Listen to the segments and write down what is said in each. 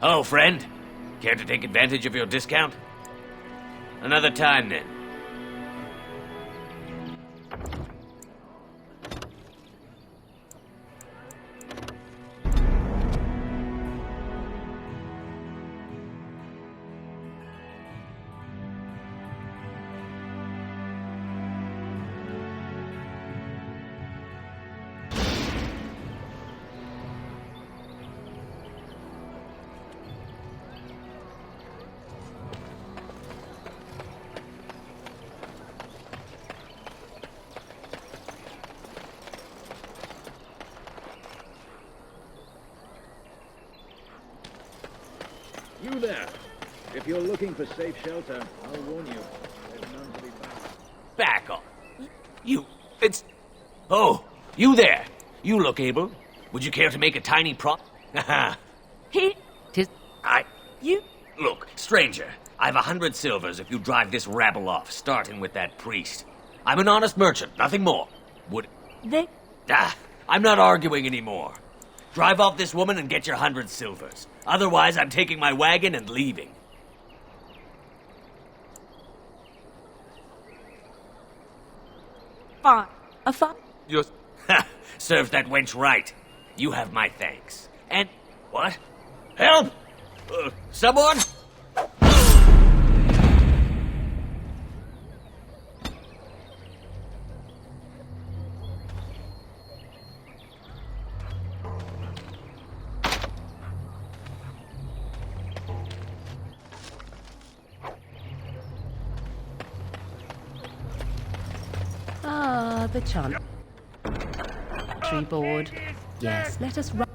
Hello, friend. Care to take advantage of your discount? Another time, then. You there. If you're looking for safe shelter, I'll warn you. There's none to be found. Back off. It's... Oh, you there. You look able. Would you care to make a tiny Haha. You... Look, stranger, I've 100 silvers if you drive this rabble off, starting with that priest. I'm an honest merchant, nothing more. I'm not arguing anymore. Drive off this woman and get your 100 silvers. Otherwise, I'm taking my wagon and leaving. Fine. You're... Serves that wench right. You have my thanks. And... What? Help! Someone? Ah, the chant. Tree board. Yes, let us run.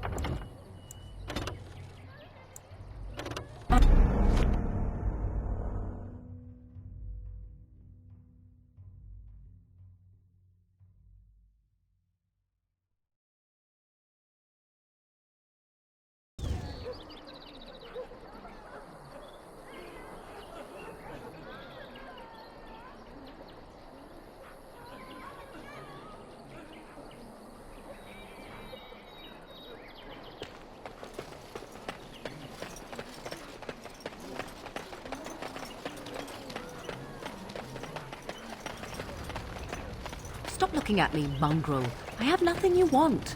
Stop looking at me, mongrel. I have nothing you want.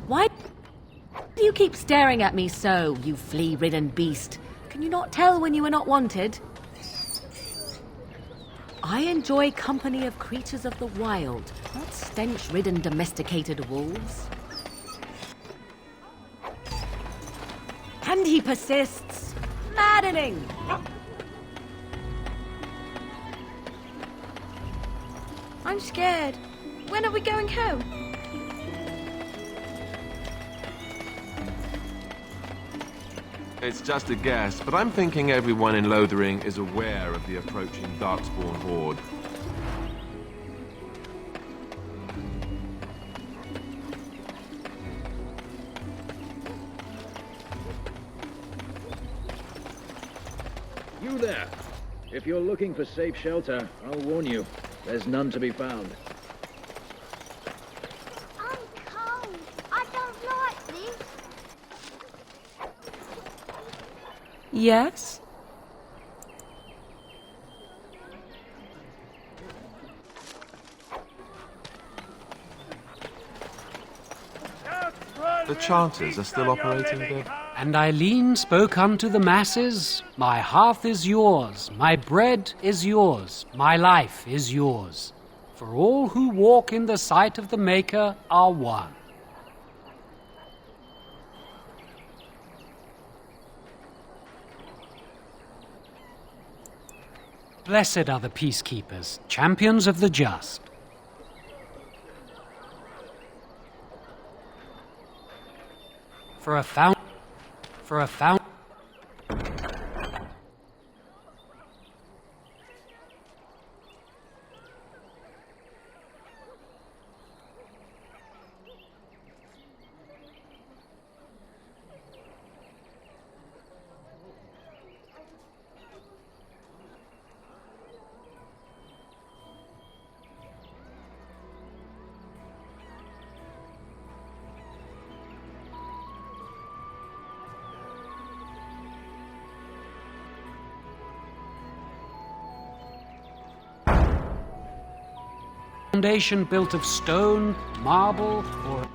Why do you keep staring at me so, you flea-ridden beast? Can you not tell when you are not wanted? I enjoy company of creatures of the wild, not stench-ridden domesticated wolves. And he persists. Maddening! I'm scared. When are we going home? It's just a guess, but I'm thinking everyone in Lothering is aware of the approaching Darkspawn horde. You there. If you're looking for safe shelter, I'll warn you. There's none to be found. I'm cold. I don't like this. Yes? The chanters are still operating there? And Eileen spoke unto the masses, My hearth is yours, my bread is yours, my life is yours. For all who walk in the sight of the Maker are one. Blessed are the peacekeepers, champions of the just. For a fountain. foundation built of stone, marble, or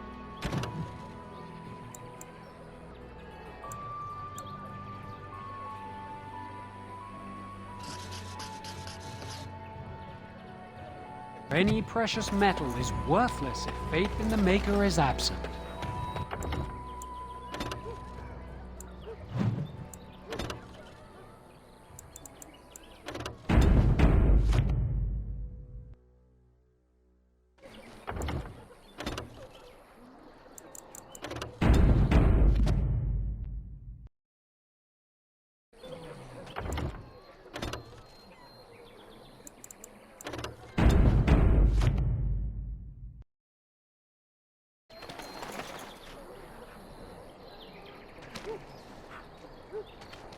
any precious metal is worthless if faith in the Maker is absent.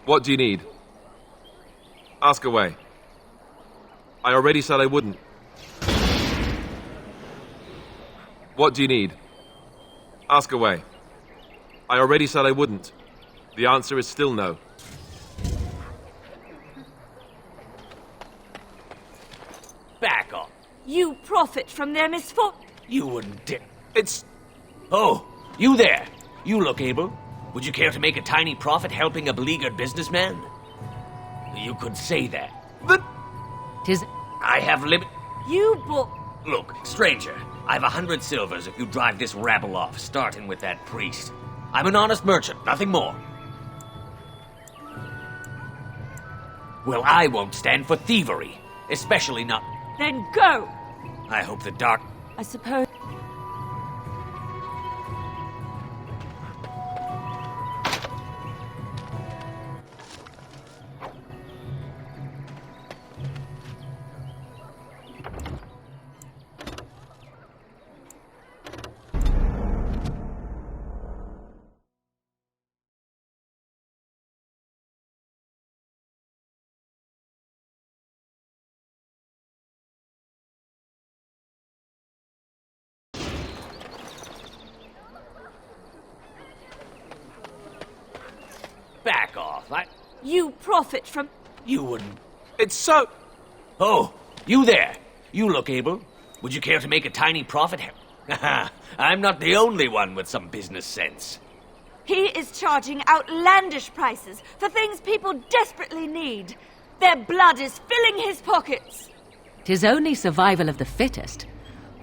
What do you need? Ask away. I already said I wouldn't. What do you need? Ask away. I already said I wouldn't. The answer is still no. Back off. You profit from their misfortune. You wouldn't dare. It's... Oh, you there. You look able. Would you care to make a tiny profit helping a beleaguered businessman? You could say that. But 'Tis I have limit... You bought... Look, stranger, I've 100 silvers if you drive this rabble off, starting with that priest. I'm an honest merchant, nothing more. Well, I won't stand for thievery, especially not... Then go! I hope the dark... I suppose... Back off, You profit from... You wouldn't... It's so... Oh, you there. You look able. Would you care to make a tiny profit? I'm not the only one with some business sense. He is charging outlandish prices for things people desperately need. Their blood is filling his pockets. 'Tis only survival of the fittest.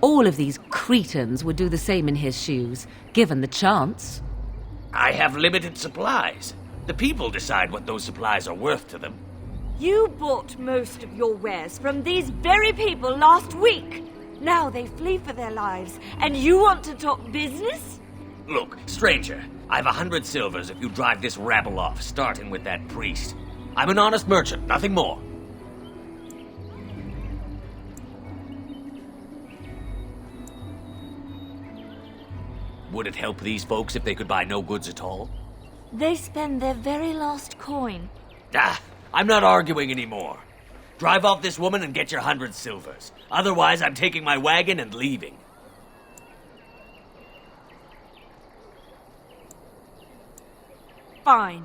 All of these cretins would do the same in his shoes, given the chance. I have limited supplies. The people decide what those supplies are worth to them. You bought most of your wares from these very people last week. Now they flee for their lives, and you want to talk business? Look, stranger, I've 100 silvers if you drive this rabble off, starting with that priest. I'm an honest merchant, nothing more. Would it help these folks if they could buy no goods at all? They spend their very last coin. Ah, I'm not arguing anymore. Drive off this woman and get your 100 silvers. Otherwise, I'm taking my wagon and leaving. Fine.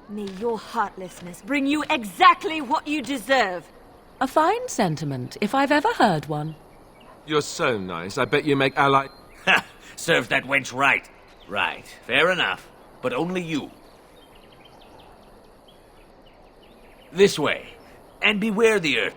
May your heartlessness bring you exactly what you deserve. A fine sentiment, if I've ever heard one. You're so nice. I bet you make ally... Ha! Serves that wench right. Right, fair enough. But only you. This way. And beware the earth.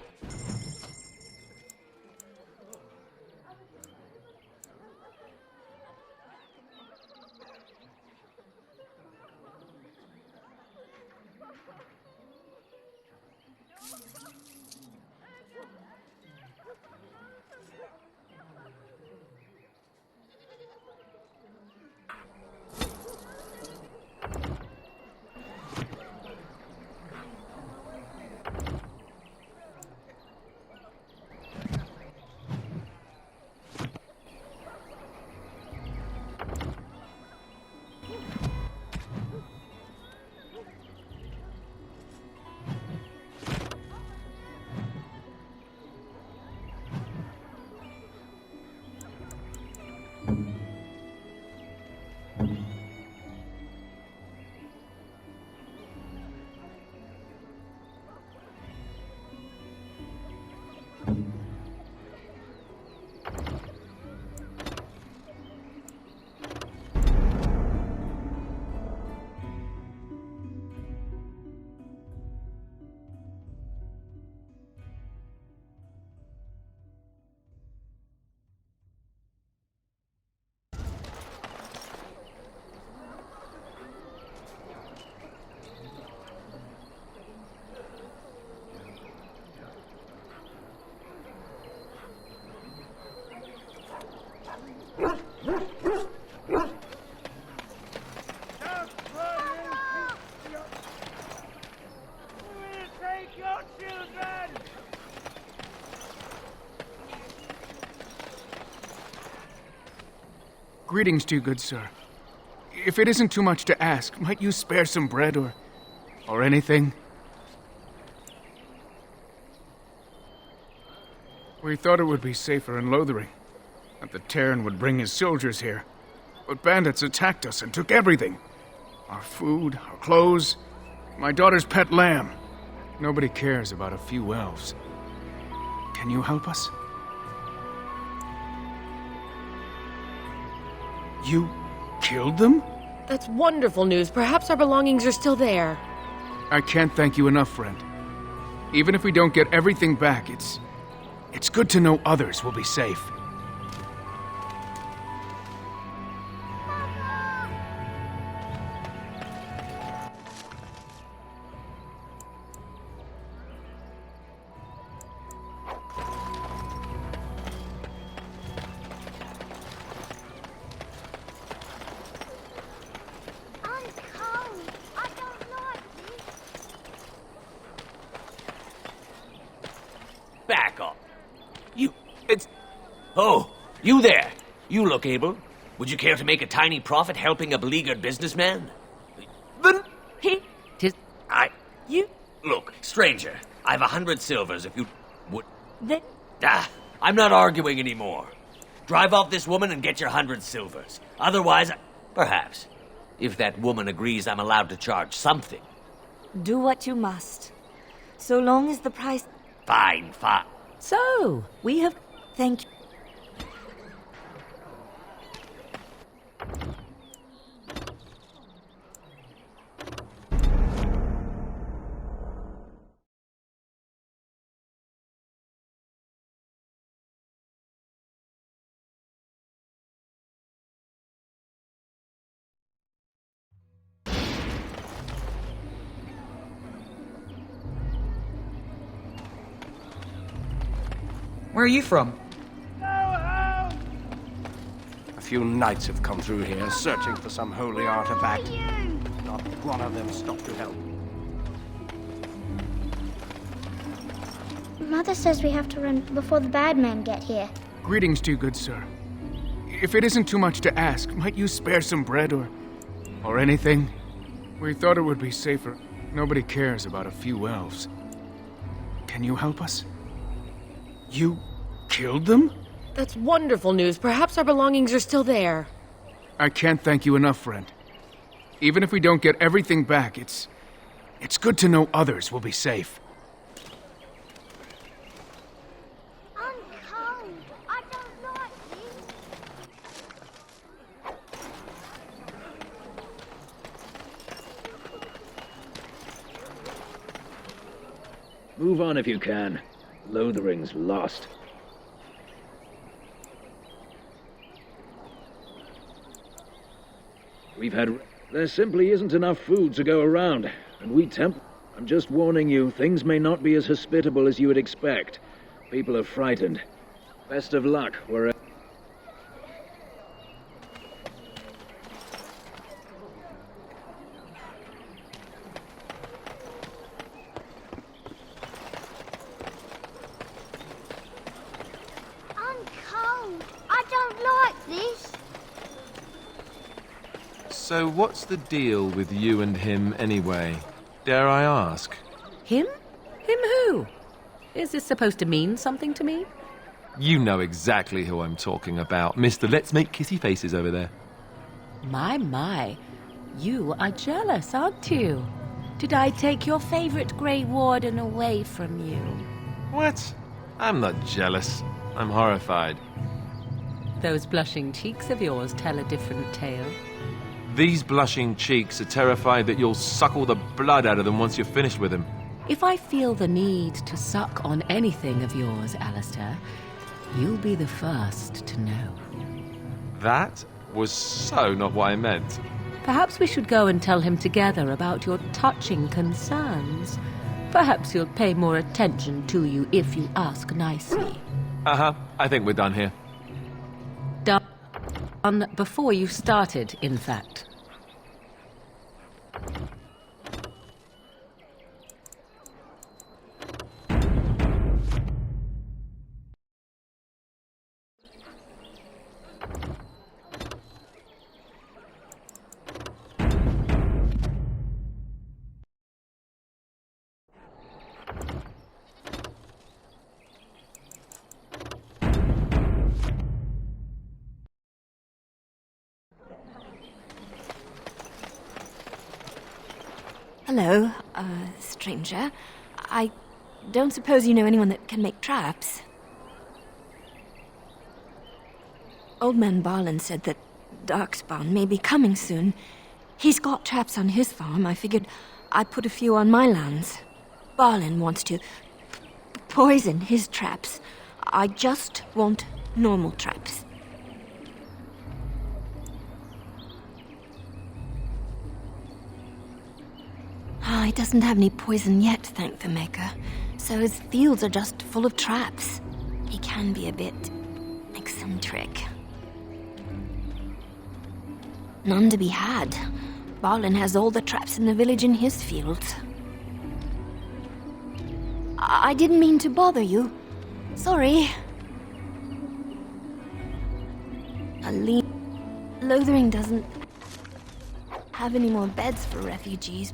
Greetings to you, good sir. If it isn't too much to ask, might you spare some bread or anything? We thought it would be safer in Lothering, that the Terran would bring his soldiers here. But bandits attacked us and took everything. Our food, our clothes, my daughter's pet lamb. Nobody cares about a few elves. Can you help us? You killed them? That's wonderful news. Perhaps our belongings are still there. I can't thank you enough, friend. Even if we don't get everything back, it's good to know others will be safe. I'm cold. I don't like this. Back up. Oh, you there. You look able. Would you care to make a tiny profit helping a beleaguered businessman? Then Tis Look, stranger, I've 100 silvers if you would... The... I'm not arguing anymore. Drive off this woman and get your 100 silvers. Otherwise, perhaps, if that woman agrees I'm allowed to charge something. Do what you must. So long as the price... Fine. so. We have. Thank you. Where are you from? A few knights have come through here, searching for some holy artifact. Not one of them stopped to help. Mother says we have to run before the bad men get here. Greetings to you, good sir. If it isn't too much to ask, might you spare some bread or anything? We thought it would be safer. Nobody cares about a few elves. Can you help us? You killed them? That's wonderful news. Perhaps our belongings are still there. I can't thank you enough, friend. Even if we don't get everything back, it's good to know others will be safe. I'm cold. I don't like this. Move on if you can. Lothering's lost. There simply isn't enough food to go around, and I'm just warning you, things may not be as hospitable as you would expect. People are frightened. Best of luck wherever... I'm cold. I don't like this. So what's the deal with you and him anyway? Dare I ask? Him? Him who? Is this supposed to mean something to me? You know exactly who I'm talking about, Mr. Let's Make Kissy Faces over there. My. You are jealous, aren't you? Did I take your favorite Grey Warden away from you? What? I'm not jealous. I'm horrified. Those blushing cheeks of yours tell a different tale. These blushing cheeks are terrified that you'll suck all the blood out of them once you're finished with them. If I feel the need to suck on anything of yours, Alistair, you'll be the first to know. That was so not what I meant. Perhaps we should go and tell him together about your touching concerns. Perhaps he'll pay more attention to you if you ask nicely. I think we're done here. Done before you started, in fact. Hello, stranger. I don't suppose you know anyone that can make traps? Old man Barlin said that Darkspawn may be coming soon. He's got traps on his farm. I figured I'd put a few on my lands. Barlin wants to poison his traps. I just want normal traps. He doesn't have any poison yet, thank the Maker. So his fields are just full of traps. He can be a bit eccentric. None to be had. Barlin has all the traps in the village in his fields. I didn't mean to bother you. Sorry. Lothering doesn't have any more beds for refugees.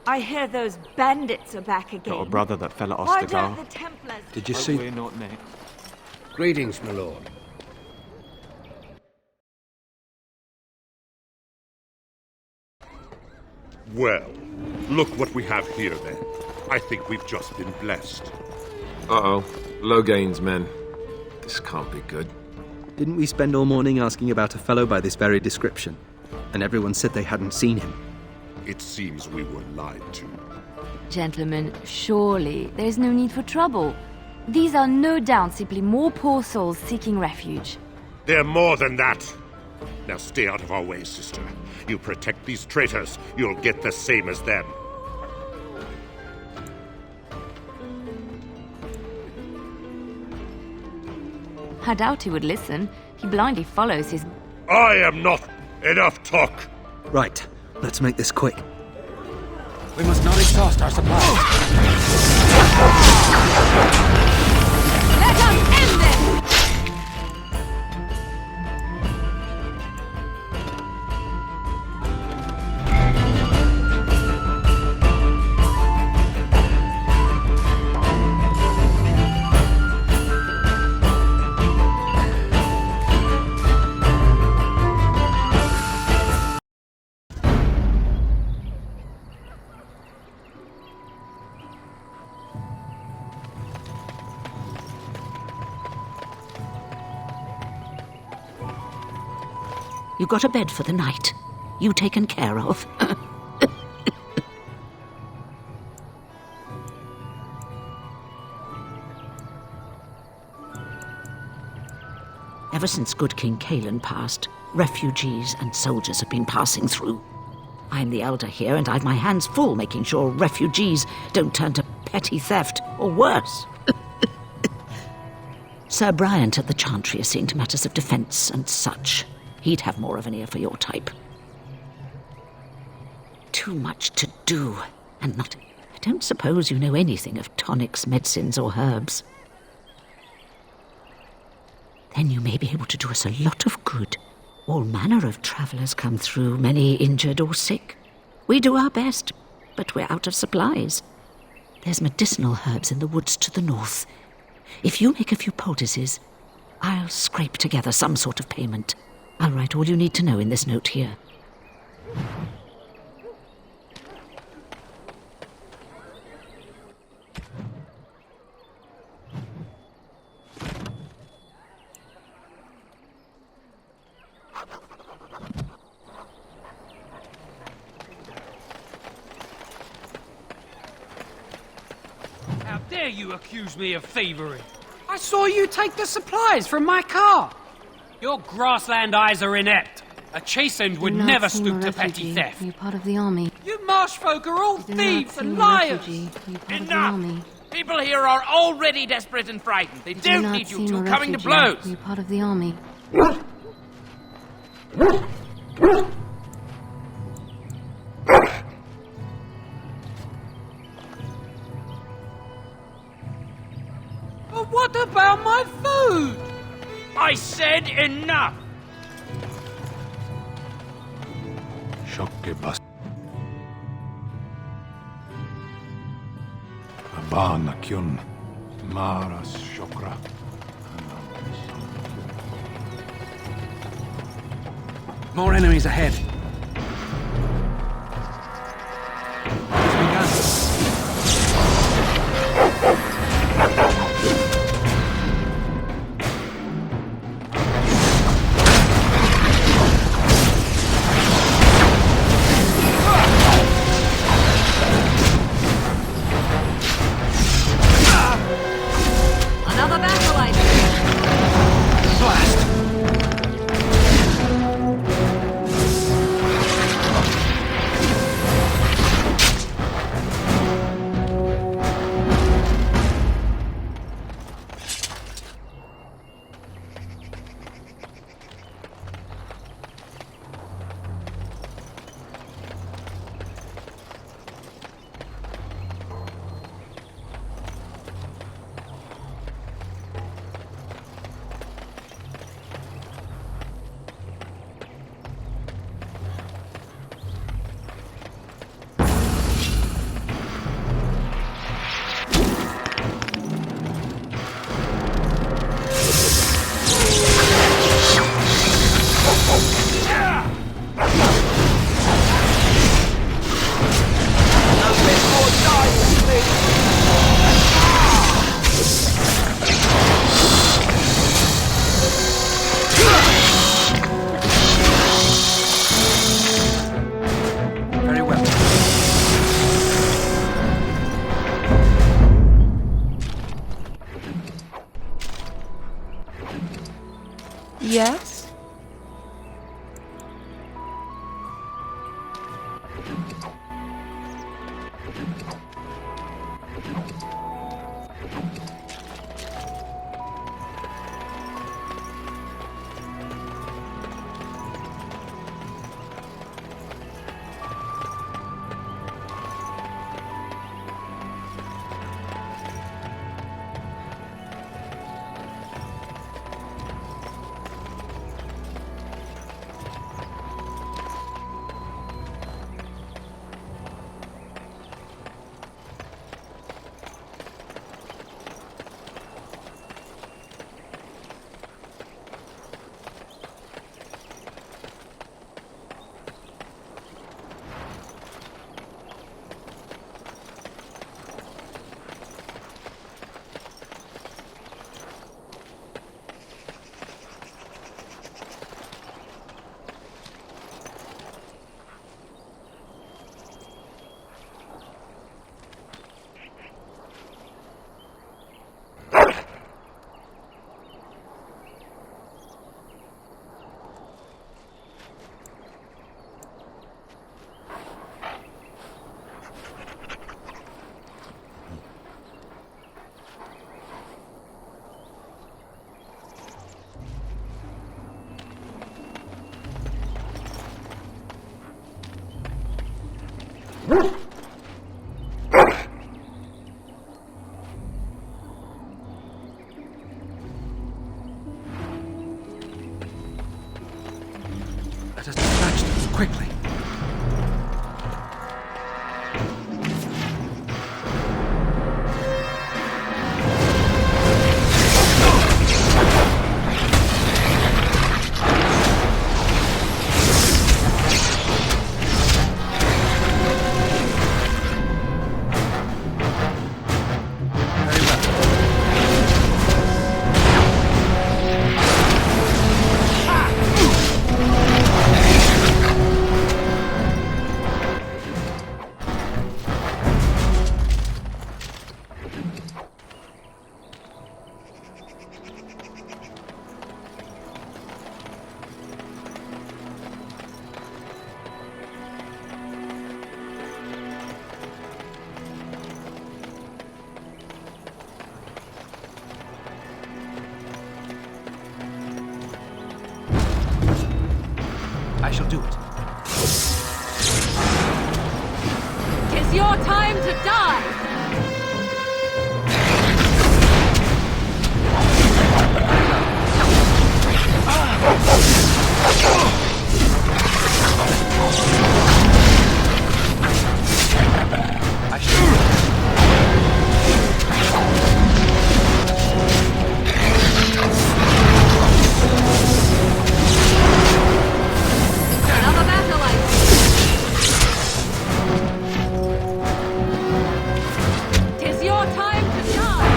I hear those bandits are back again. Got a brother that fell at Why Ostagar. don't the Templars... Did you see? We're not next. Greetings, my lord. Well, look what we have here, then. I think we've just been blessed. Uh-oh. Logain's men. This can't be good. Didn't we spend all morning asking about a fellow by this very description? And everyone said they hadn't seen him. It seems we were lied to. Gentlemen, surely there's no need for trouble. These are no doubt simply more poor souls seeking refuge. They're more than that. Now stay out of our way, sister. You protect these traitors, you'll get the same as them. I doubt he would listen. He blindly follows his... I am not enough talk! Right, let's make this quick. We must not exhaust our supplies. Let us end this! You got a bed for the night. You taken care of. Ever since good King Cailan passed, refugees and soldiers have been passing through. I'm the elder here, and I've my hands full making sure refugees don't turn to petty theft, or worse. Sir Bryant at the Chantry is seeing to matters of defence and such. He'd have more of an ear for your type. Too much to do, and not... I don't suppose you know anything of tonics, medicines, or herbs. Then you may be able to do us a lot of good. All manner of travellers come through, many injured or sick. We do our best, but we're out of supplies. There's medicinal herbs in the woods to the north. If you make a few poultices, I'll scrape together some sort of payment. I'll write all you need to know in this note here. Now dare you accuse me of thievery? I saw you take the supplies from my car. Your grassland eyes are inept. A chastened would never stoop to petty theft. You're part of the army. You marsh folk are all You do thieves not and seem a liars. refugee. You're part of the Enough! army. People here are already desperate and frightened. They You do don't not need you seem two a coming to refugee. blows. You're part of the army. But what about my food? I said enough! Shokke bas. Abana kyun. Maras shokra. More enemies ahead. Another battle item. Yes? Let us dispatch them quickly. 'Tis your time to die! Another battle light! 'Tis your time to die!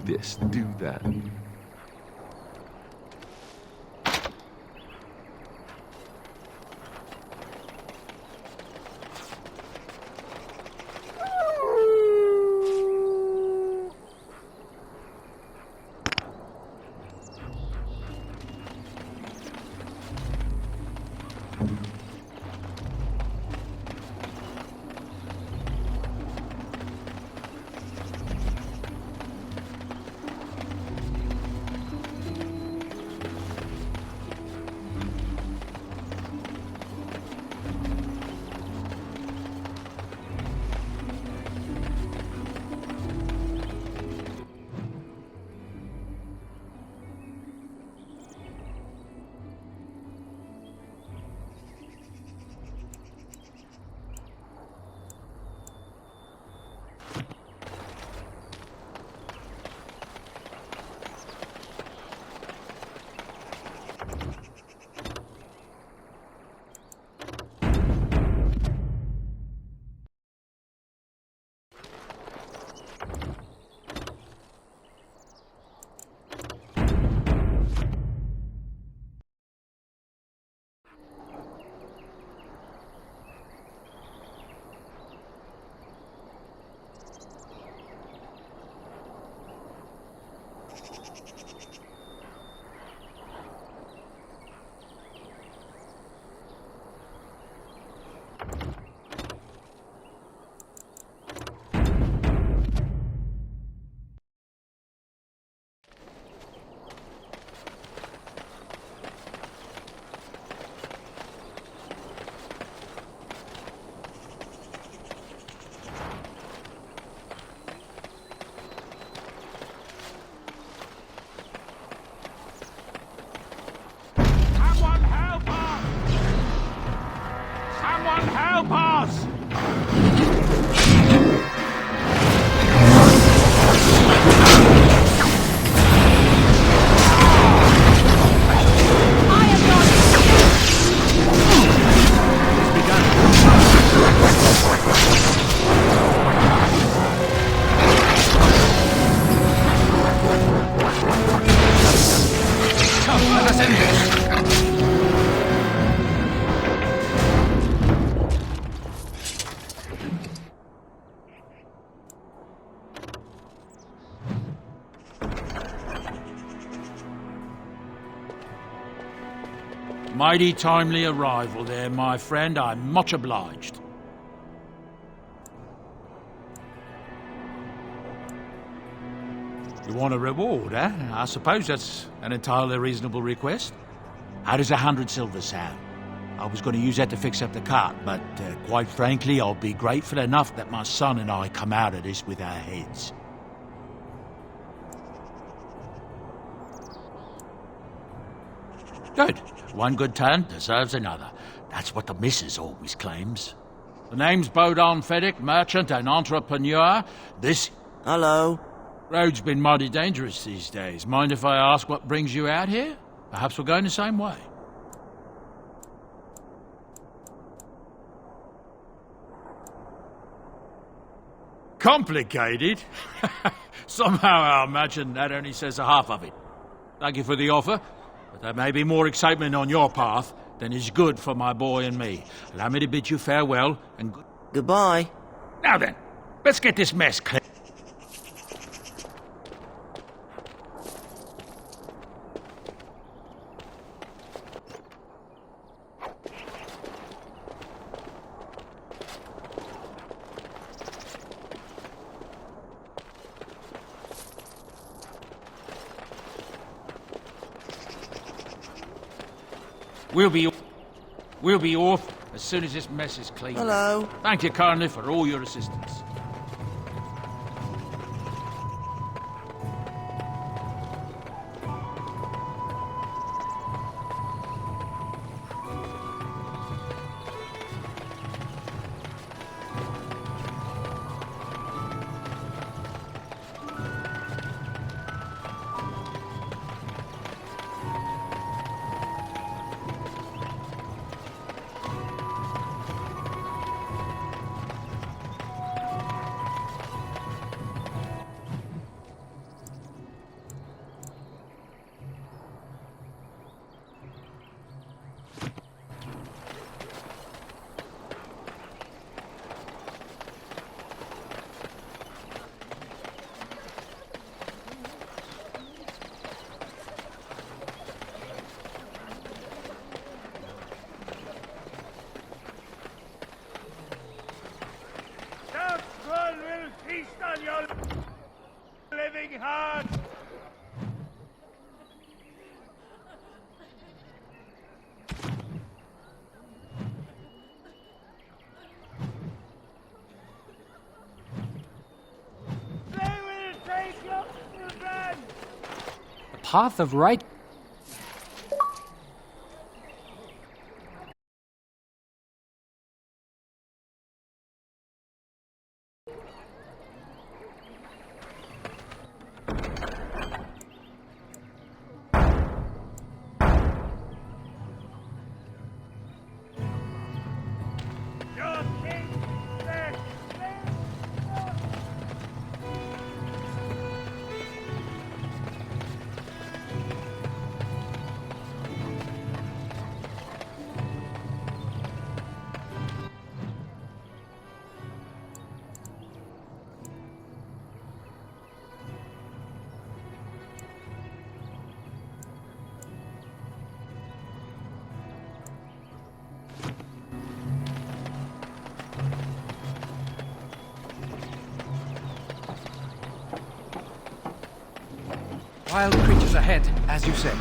this, do that. Help us! Come, let us end this! Mighty timely arrival there, my friend. I'm much obliged. You want a reward, eh? I suppose that's an entirely reasonable request. How does 100 silver sound? I was going to use that to fix up the cart, but quite frankly, I'll be grateful enough that my son and I come out of this with our heads. Good. One good turn deserves another. That's what the missus always claims. The name's Bodon Fedek, merchant and entrepreneur. This... Hello. Road's been mighty dangerous these days. Mind if I ask what brings you out here? Perhaps we're going the same way. Complicated? Somehow I imagine that only says a half of it. Thank you for the offer. But there may be more excitement on your path than is good for my boy and me. Allow me to bid you farewell and goodbye. Now then, let's get this mess clear. We'll be off as soon as this mess is clean. Hello. Thank you kindly for all your assistance. path of right. Wild creatures ahead, as you said.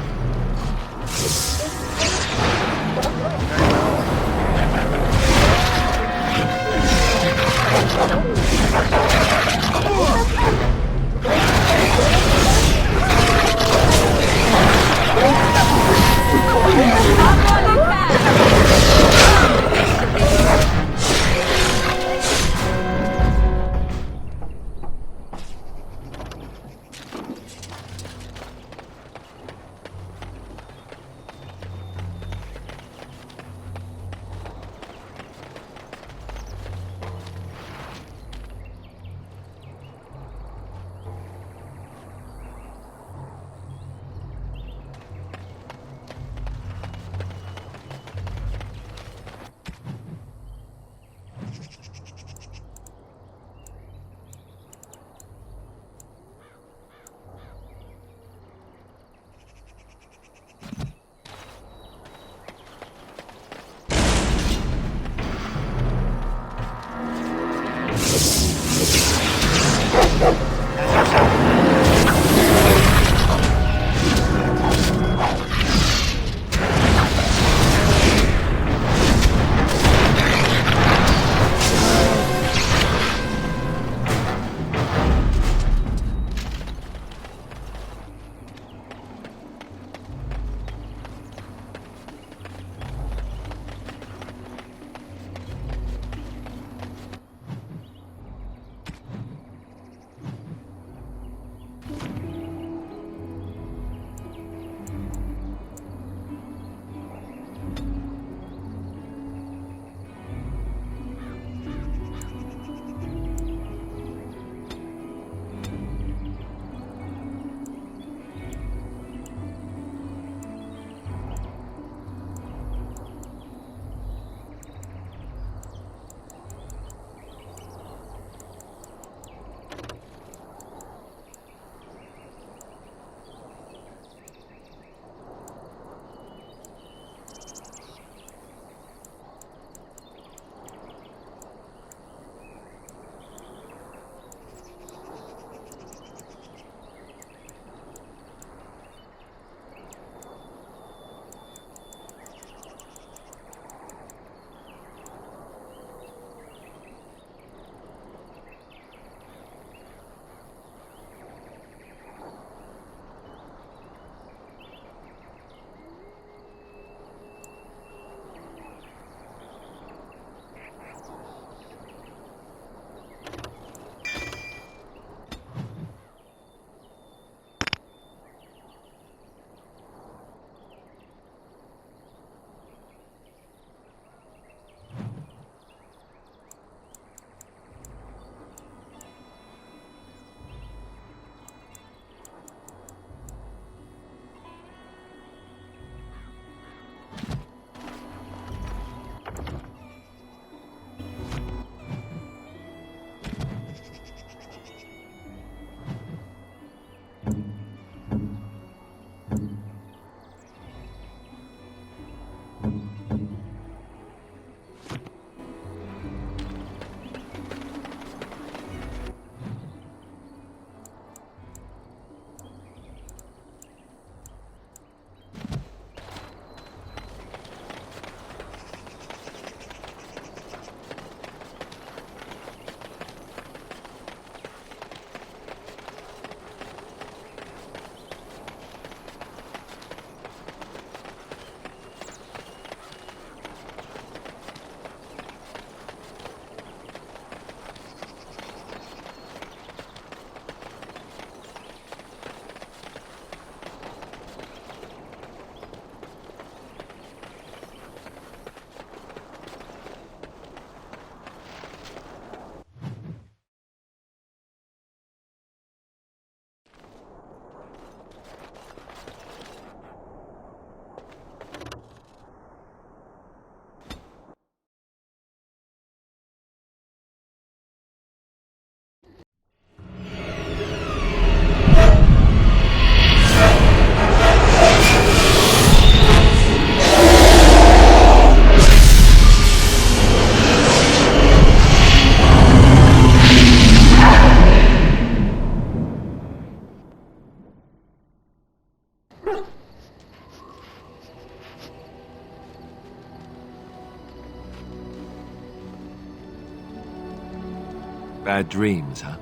Bad dreams, huh?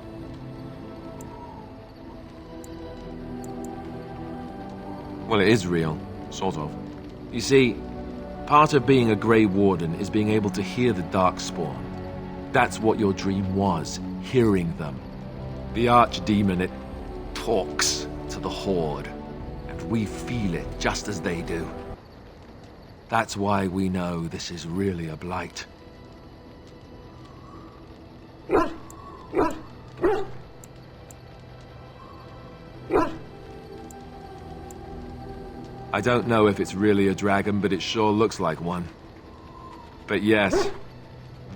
Well, it is real, sort of. You see, part of being a Grey Warden is being able to hear the Darkspawn. That's what your dream was, hearing them. The Archdemon, it talks to the Horde, and we feel it just as they do. That's why we know this is really a blight. I don't know if it's really a dragon, but it sure looks like one. But yes,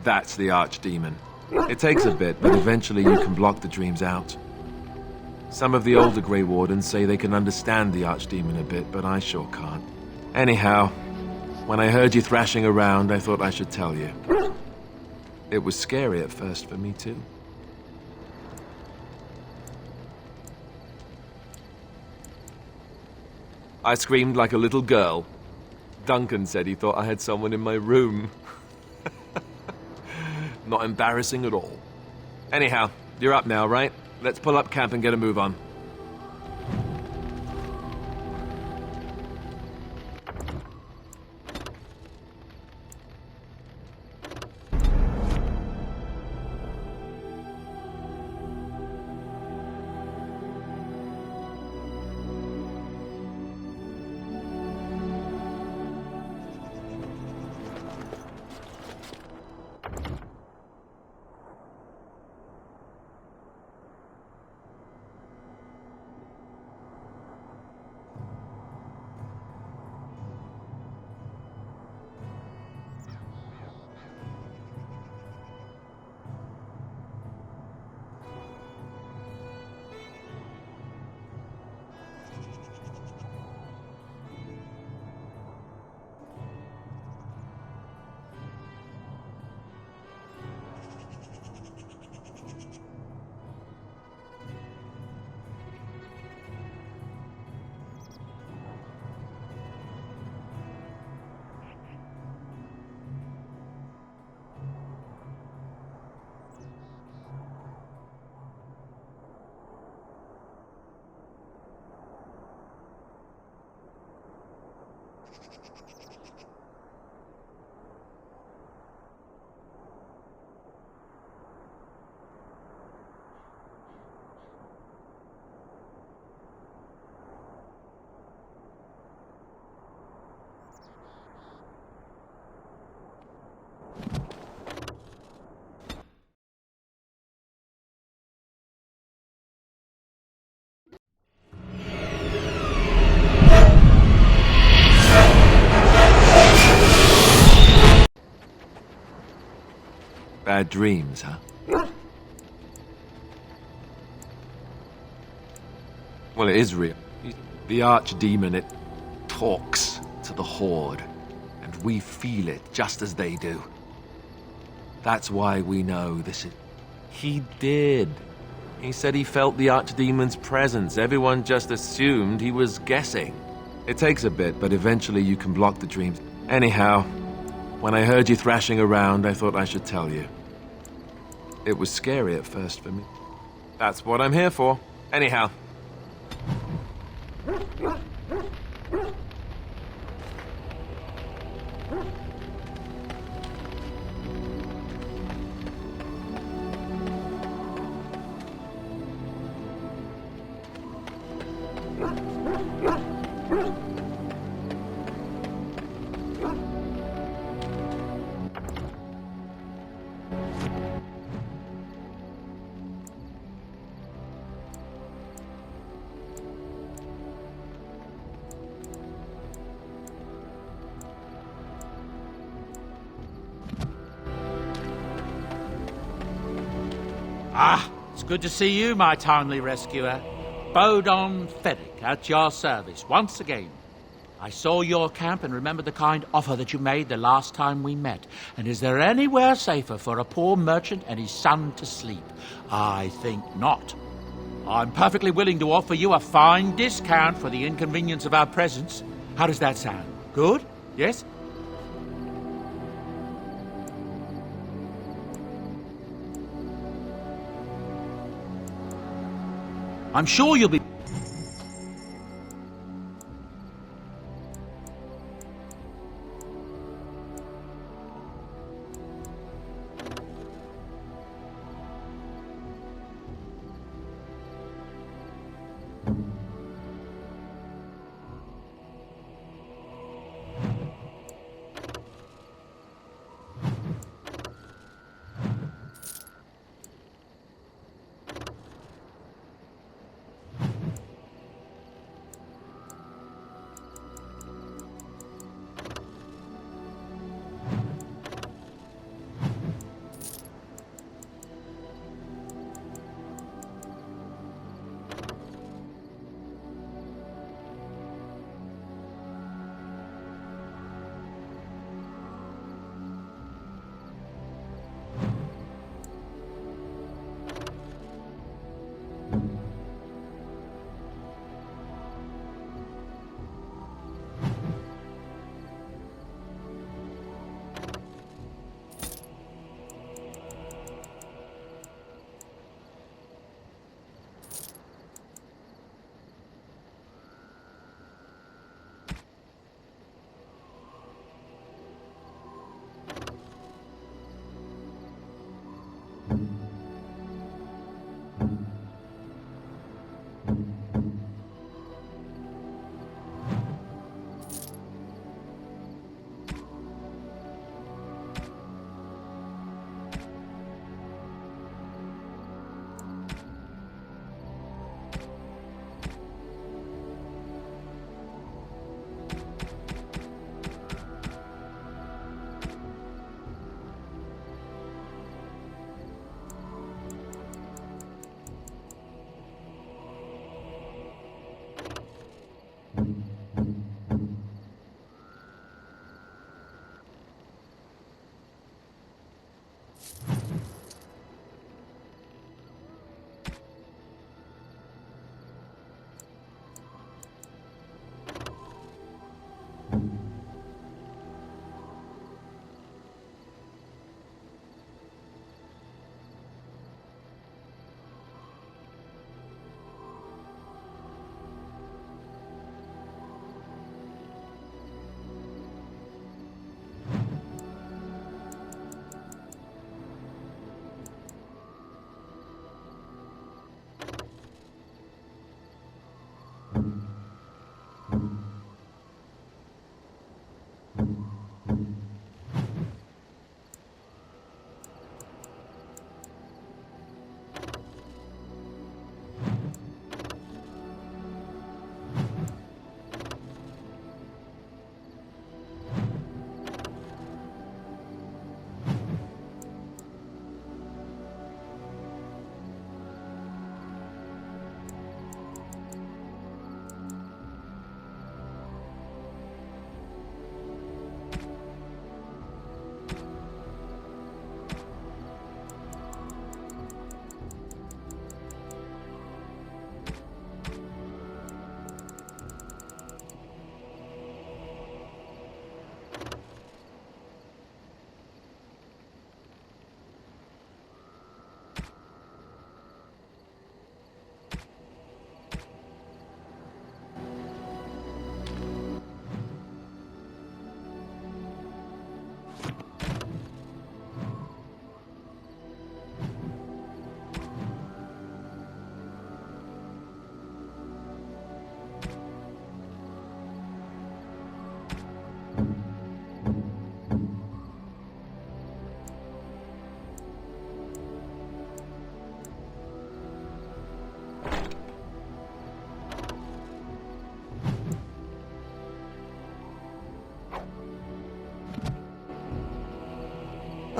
that's the Archdemon. It takes a bit, but eventually you can block the dreams out. Some of the older Grey Wardens say they can understand the Archdemon a bit, but I sure can't. Anyhow, when I heard you thrashing around, I thought I should tell you. It was scary at first for me, too. I screamed like a little girl. Duncan said he thought I had someone in my room. Not embarrassing at all. Anyhow, you're up now, right? Let's pull up camp and get a move on. Bad dreams, huh? Well, it is real. The Archdemon, it talks to the Horde, and we feel it just as they do. That's why we know this is... He did. He said he felt the Archdemon's presence. Everyone just assumed he was guessing. It takes a bit, but eventually you can block the dreams. Anyhow, when I heard you thrashing around, I thought I should tell you. It was scary at first for me. That's what I'm here for. Anyhow. Ah, it's good to see you, my timely rescuer. Bodon Fedric, at your service, once again. I saw your camp and remember the kind offer that you made the last time we met. And is there anywhere safer for a poor merchant and his son to sleep? I think not. I'm perfectly willing to offer you a fine discount for the inconvenience of our presence. How does that sound? Good? Yes? I'm sure you'll be...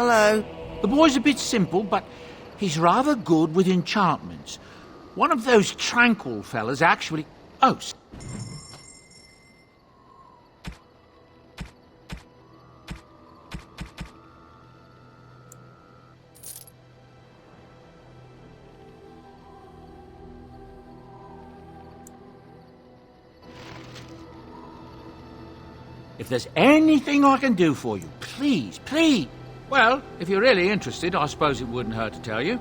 Hello. The boy's a bit simple, but he's rather good with enchantments. One of those tranquil fellas actually... Oh, if there's anything I can do for you, please, please. Well, if you're really interested, I suppose it wouldn't hurt to tell you.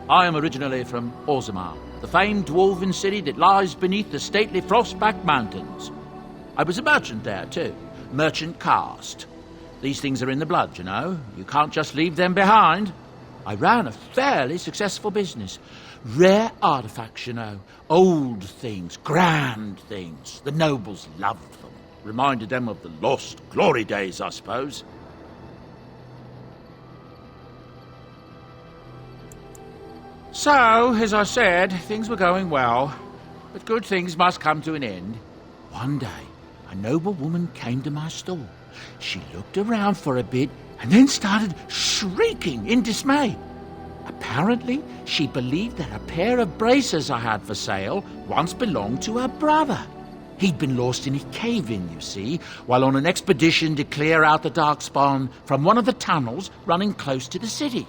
I am originally from Orzammar, the famed dwarven city that lies beneath the stately Frostback Mountains. I was a merchant there, too. Merchant caste. These things are in the blood, you know. You can't just leave them behind. I ran a fairly successful business. Rare artifacts, you know. Old things, grand things. The nobles loved them. Reminded them of the lost glory days, I suppose. So, as I said, things were going well. But good things must come to an end. One day, a noble woman came to my stall. She looked around for a bit and then started shrieking in dismay. Apparently, she believed that a pair of braces I had for sale once belonged to her brother. He'd been lost in a cave-in, you see, while on an expedition to clear out the Darkspawn from one of the tunnels running close to the city.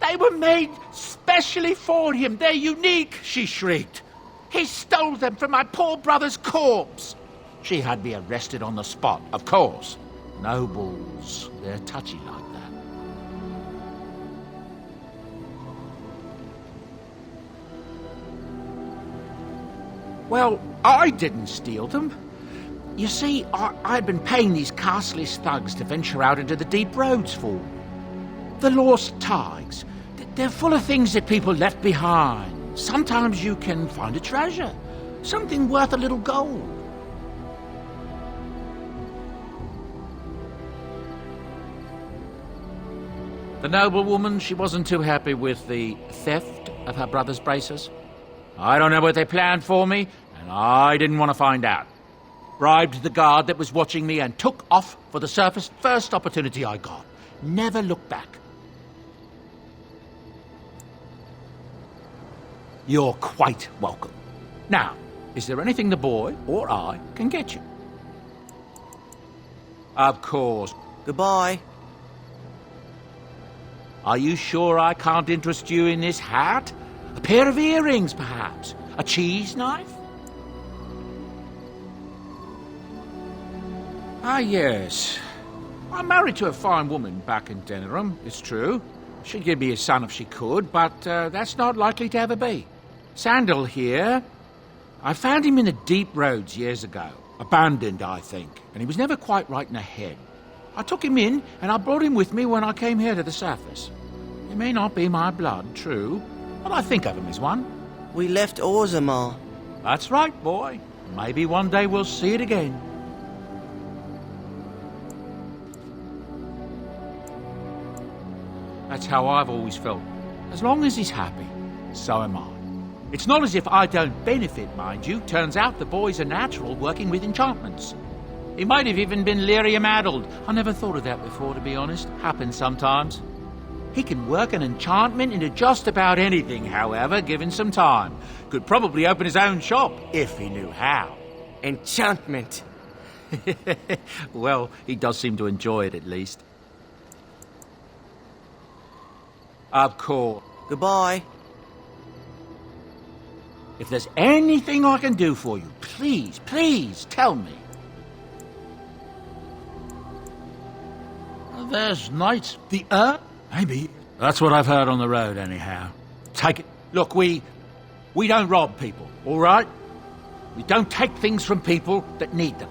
They were made specially for him. They're unique, she shrieked. He stole them from my poor brother's corpse. She had me arrested on the spot, of course. Nobles, they're touchy like that. Well, I didn't steal them. You see, I'd been paying these castless thugs to venture out into the deep roads for me. The lost tigers, they're full of things that people left behind. Sometimes you can find a treasure, something worth a little gold. The noblewoman, she wasn't too happy with the theft of her brother's braces. I don't know what they planned for me, and I didn't want to find out. Bribed the guard that was watching me and took off for the surface first opportunity I got. Never looked back. You're quite welcome. Now, is there anything the boy or I can get you? Of course. Goodbye. Are you sure I can't interest you in this hat? A pair of earrings, perhaps? A cheese knife? Ah, yes. I'm married to a fine woman back in Denerim, it's true. She'd give me a son if she could, but that's not likely to ever be. Sandal here. I found him in the deep roads years ago. Abandoned, I think, and he was never quite right in the head. I took him in, and I brought him with me when I came here to the surface. He may not be my blood, true, but I think of him as one. We left Orzammar. That's right, boy. Maybe one day we'll see it again. That's how I've always felt. As long as he's happy, so am I. It's not as if I don't benefit, mind you. Turns out the boy's a natural working with enchantments. He might have even been lyrium-addled. I never thought of that before, to be honest. Happens sometimes. He can work an enchantment into just about anything, however, given some time. Could probably open his own shop, if he knew how. Enchantment. Well, he does seem to enjoy it, at least. Of course. Goodbye. If there's anything I can do for you, please, please tell me. There's knights. The maybe. That's what I've heard on the road, anyhow. Take it. Look, we don't rob people, all right? We don't take things from people that need them.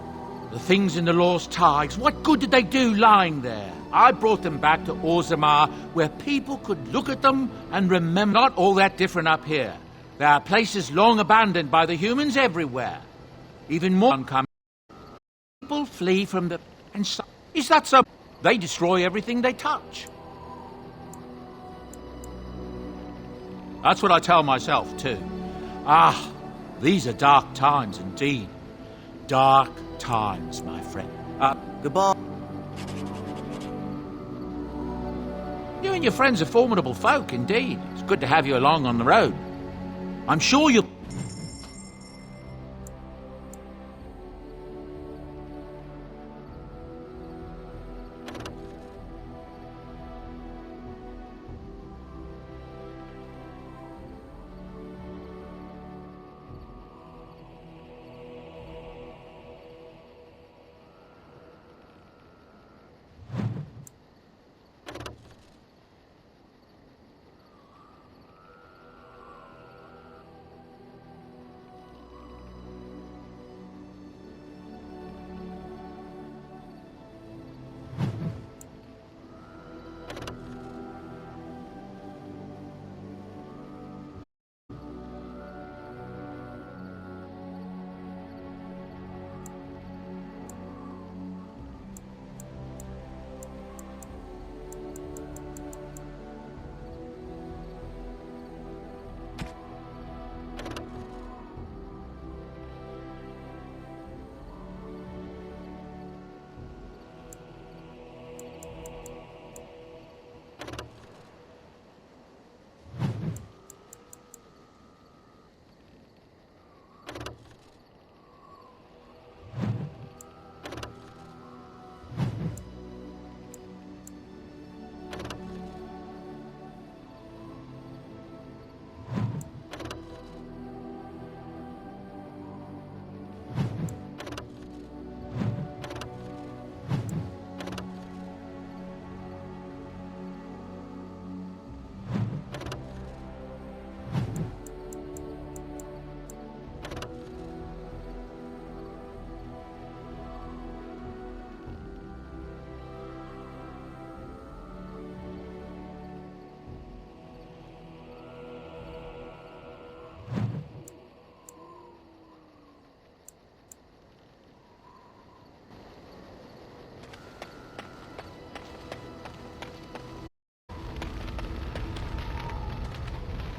The things in the Lost Tigers, what good did they do lying there? I brought them back to Orzammar, where people could look at them and remember. Not all that different up here. There are places long abandoned by the humans everywhere. Even more uncommon. People flee from the... And so, is that so? They destroy everything they touch. That's what I tell myself, too. Ah, these are dark times indeed. Dark times, my friend. Goodbye. You and your friends are formidable folk, indeed. It's good to have you along on the road. I'm sure you'll...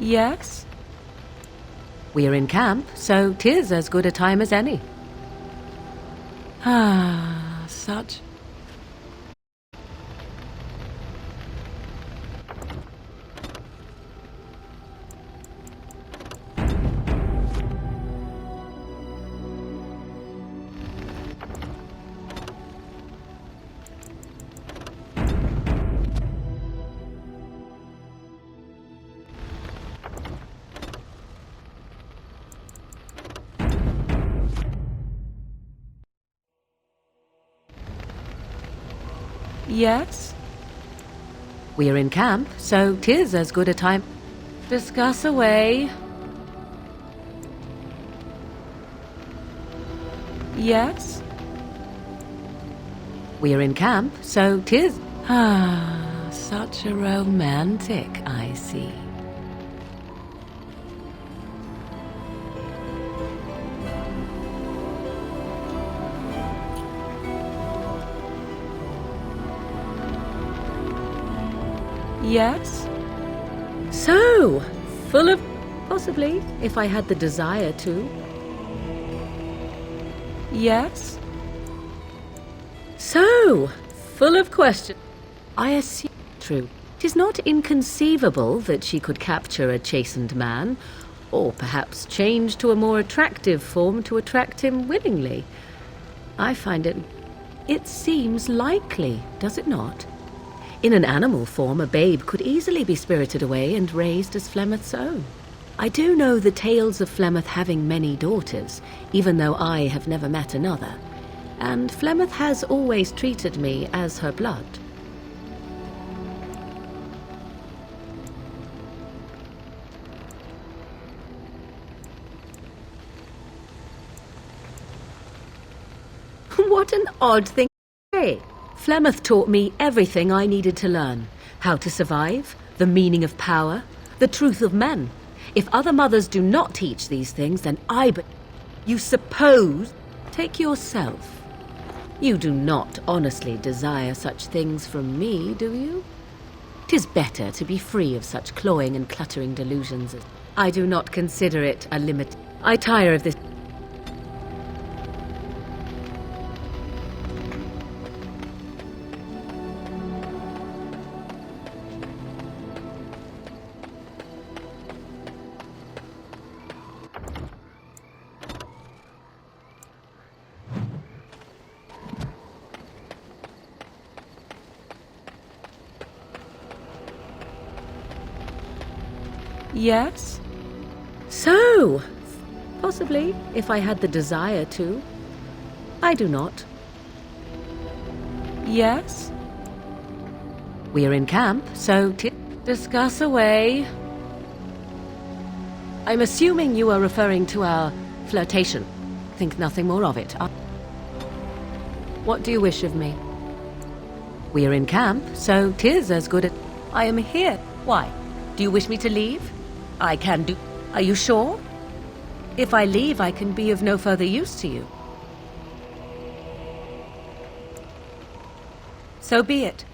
Yes? We're in camp, so 'tis as good a time as any. Ah, such... Yes? We're in camp, so 'tis as good a time. Discuss away. Yes? We're in camp, so 'tis... Ah, such a romantic, I see. Yes? So, full of... Possibly, if I had the desire to. Yes? So, full of questions. I assume... True. 'Tis not inconceivable that she could capture a chastened man, or perhaps change to a more attractive form to attract him willingly. I find it... It seems likely, does it not? In an animal form, a babe could easily be spirited away and raised as Flemeth's own. I do know the tales of Flemeth having many daughters, even though I have never met another, and Flemeth has always treated me as her blood. What an odd thing to say. Flemeth taught me everything I needed to learn. How to survive, the meaning of power, the truth of men. If other mothers do not teach these things, then you suppose... Take yourself. You do not honestly desire such things from me, do you? 'Tis better to be free of such cloying and cluttering delusions. I do not consider it a limit. I tire of this... Yes? So, possibly, if I had the desire to. I do not. Yes? We're in camp, so discuss away. I'm assuming you are referring to our flirtation. Think nothing more of it. What do you wish of me? We're in camp, so 'tis as good as... I am here. Why? Do you wish me to leave? I can do... Are you sure? If I leave, I can be of no further use to you. So be it.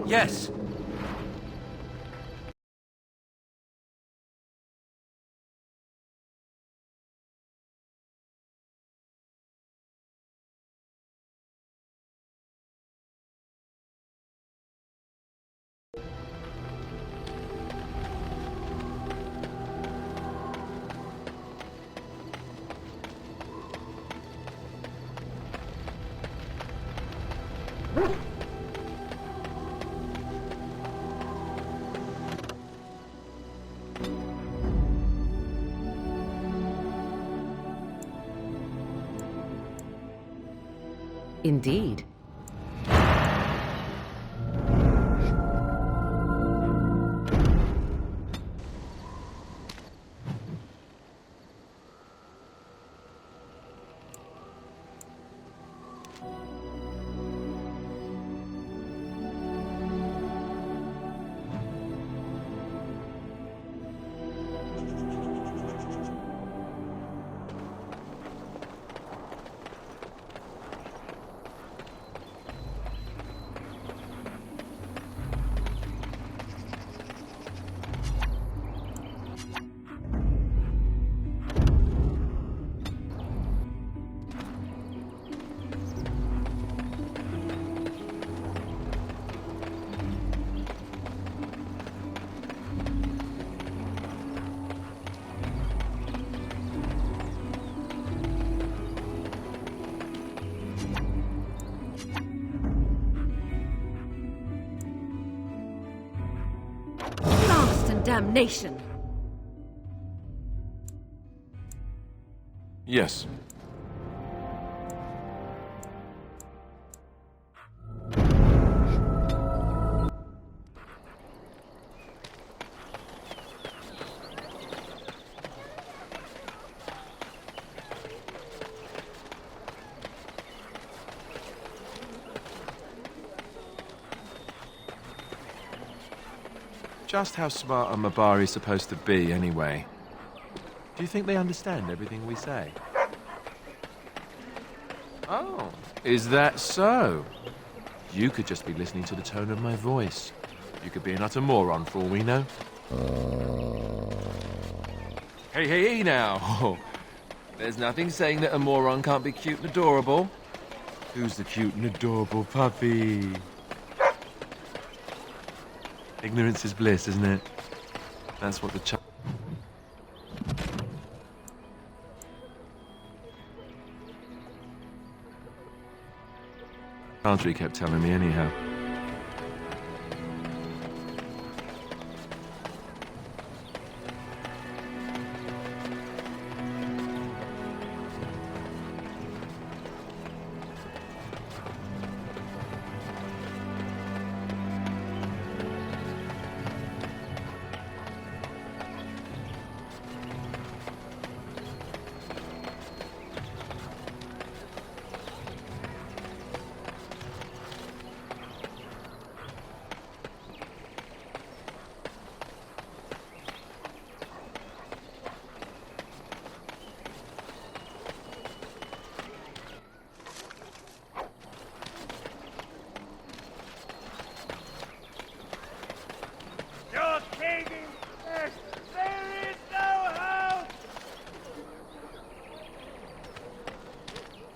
Yes. Indeed. Blast and damnation! Yes. Just how smart are Mabari supposed to be, anyway? Do you think they understand everything we say? Oh, is that so? You could just be listening to the tone of my voice. You could be an utter moron for all we know. Hey, now. There's nothing saying that a moron can't be cute and adorable. Who's the cute and adorable puppy? Ignorance is bliss, isn't it? That's what the Chantry kept telling me anyhow.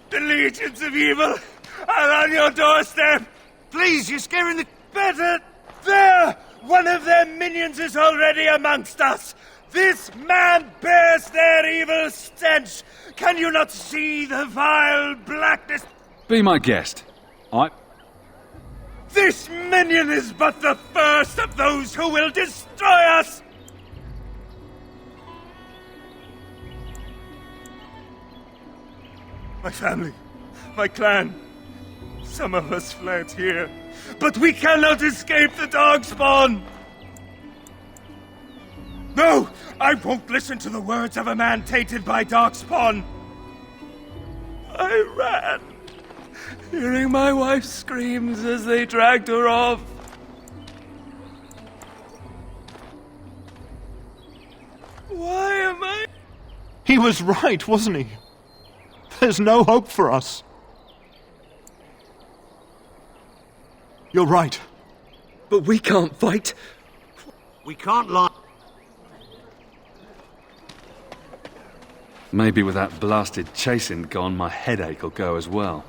The legions of evil are on your doorstep. Please, you're scaring the... Better! There! One of their minions is already amongst us. This man bears their evil stench. Can you not see the vile blackness? Be my guest. This minion is but the first of those who will destroy us! My family, my clan, some of us fled here, but we cannot escape the Darkspawn! No, I won't listen to the words of a man tainted by Darkspawn! I ran, hearing my wife's screams as they dragged her off. Why am I... He was right, wasn't he? There's no hope for us. You're right. But we can't fight. We can't lie. Maybe with that blasted chasing gone, my headache will go as well.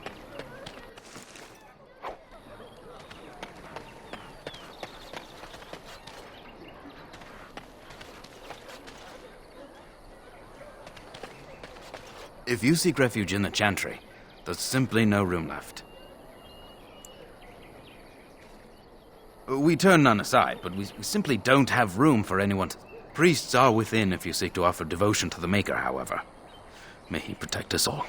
If you seek refuge in the Chantry, there's simply no room left. We turn none aside, but we simply don't have room for anyone to... Priests are within if you seek to offer devotion to the Maker, however. May he protect us all.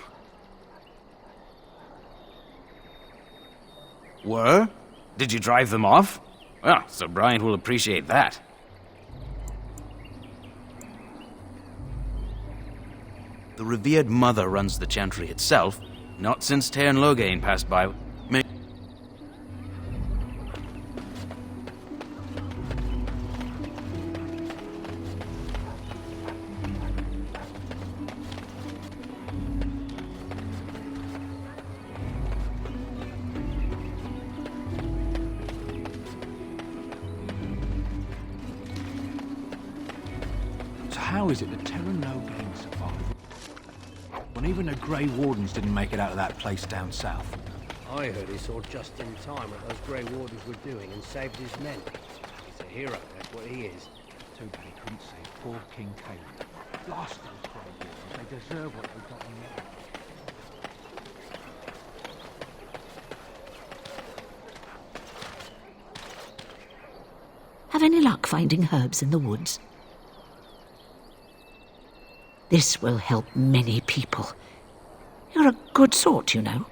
Were? Did you drive them off? Well, Sir Bryant will appreciate that. The revered mother runs the Chantry itself, not since Tairn Loghain passed by. So how is it that Tairn Loghain survived? When even the Grey Wardens didn't make it out of that place down south. I heard he saw just in time what those Grey Wardens were doing and saved his men. He's a hero, that's what he is. Too bad he couldn't save poor King Caleb. Blast those Grey Wardens, they deserve what they got in the end. Have any luck finding herbs in the woods? This will help many people. You're a good sort, you know.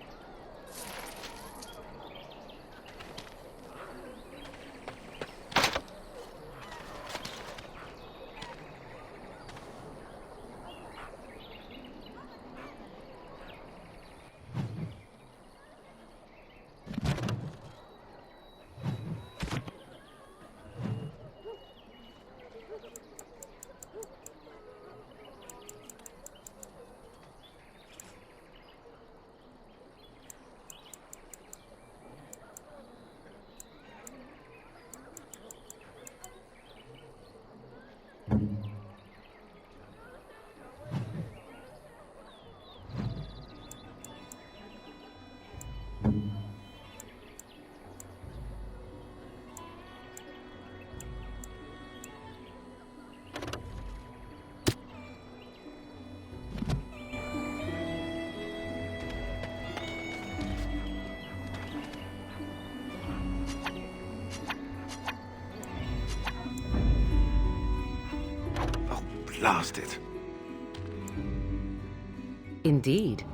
Blast it. Indeed.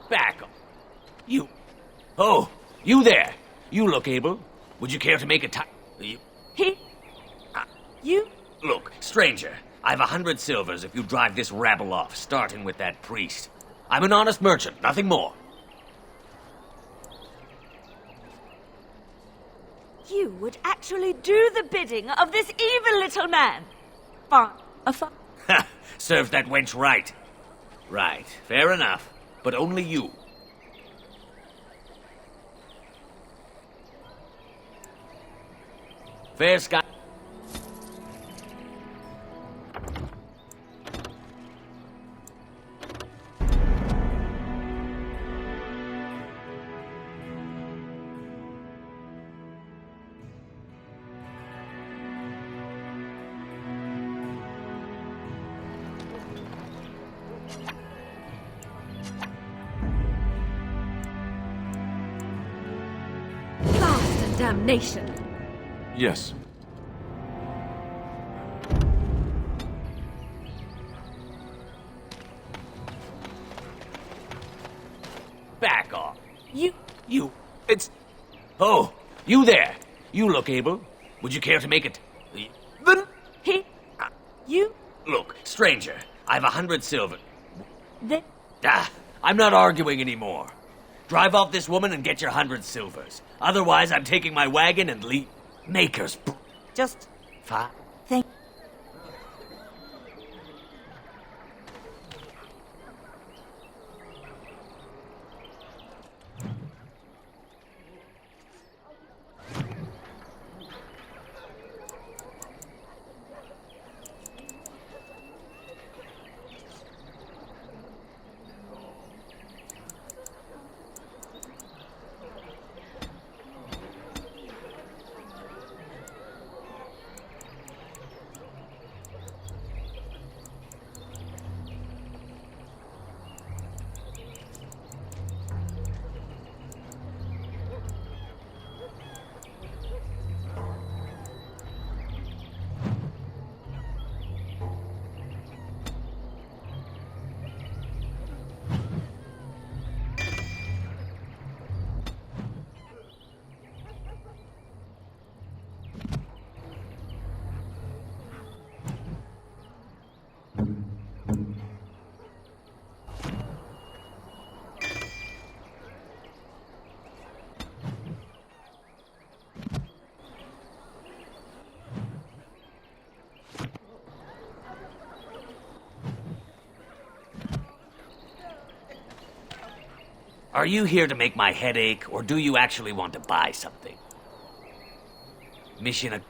Back up. You. Oh, you there. You look able. Would you care to make a You. You? Look, stranger, I've 100 silvers if you drive this rabble off, starting with that priest. I'm an honest merchant, nothing more. You would actually do the bidding of this evil little man? Fine. Ha! Serves that wench right. Right, fair enough. But only you. Fair sky. Damnation. Yes. Back off. You... It's... Oh, you there. You look able. Would you care to make it... You... Look, stranger, I've 100 silver. The... I'm not arguing anymore. Drive off this woman and get your 100 silvers. Otherwise, I'm taking my wagon and leave... Makers... Just... Fa... Thank... Are you here to make my head ache, or do you actually want to buy something? Mission...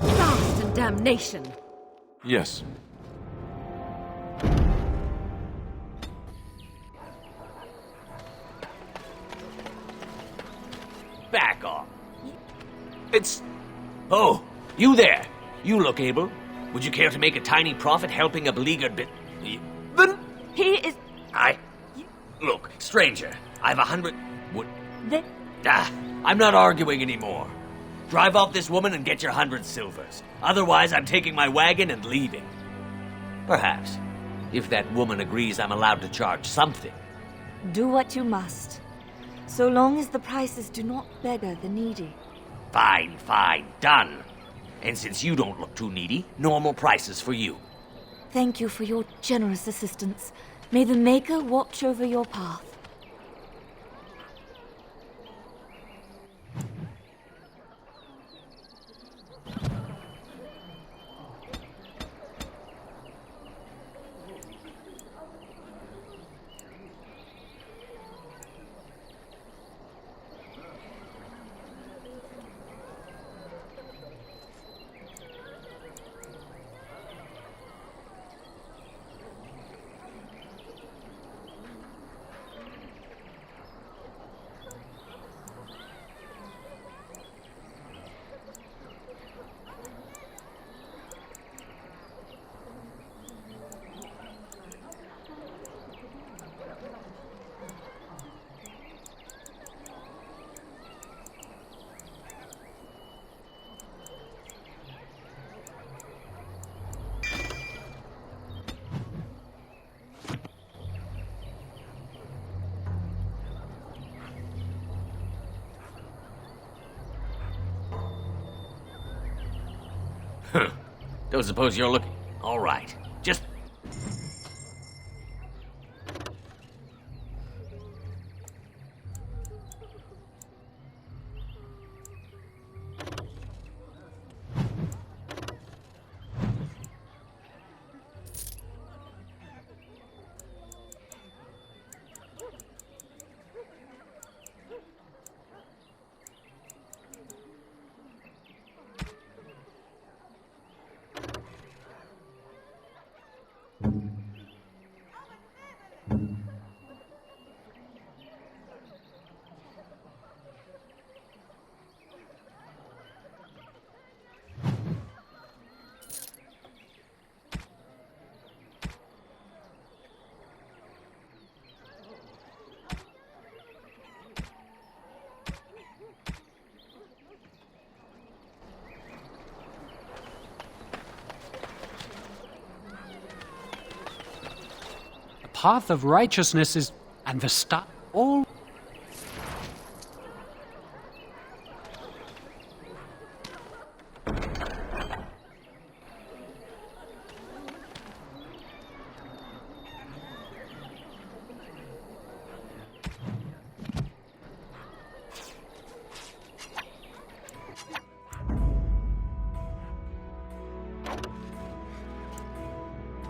Fast and damnation! Yes. Back off. It's... Oh, you there. You look able. Would you care to make a tiny profit helping a beleaguered bit... He is... Look, stranger, I've 100... What? The... I'm not arguing anymore. Drive off this woman and get your 100 silvers. Otherwise, I'm taking my wagon and leaving. Perhaps, if that woman agrees I'm allowed to charge something. Do what you must. So long as the prices do not beggar the needy. Fine, done. And since you don't look too needy, normal prices for you. Thank you for your generous assistance. May the Maker watch over your path. Don't suppose you're looking... All right. Just... path of righteousness is... and the all...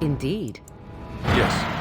Indeed. Yes.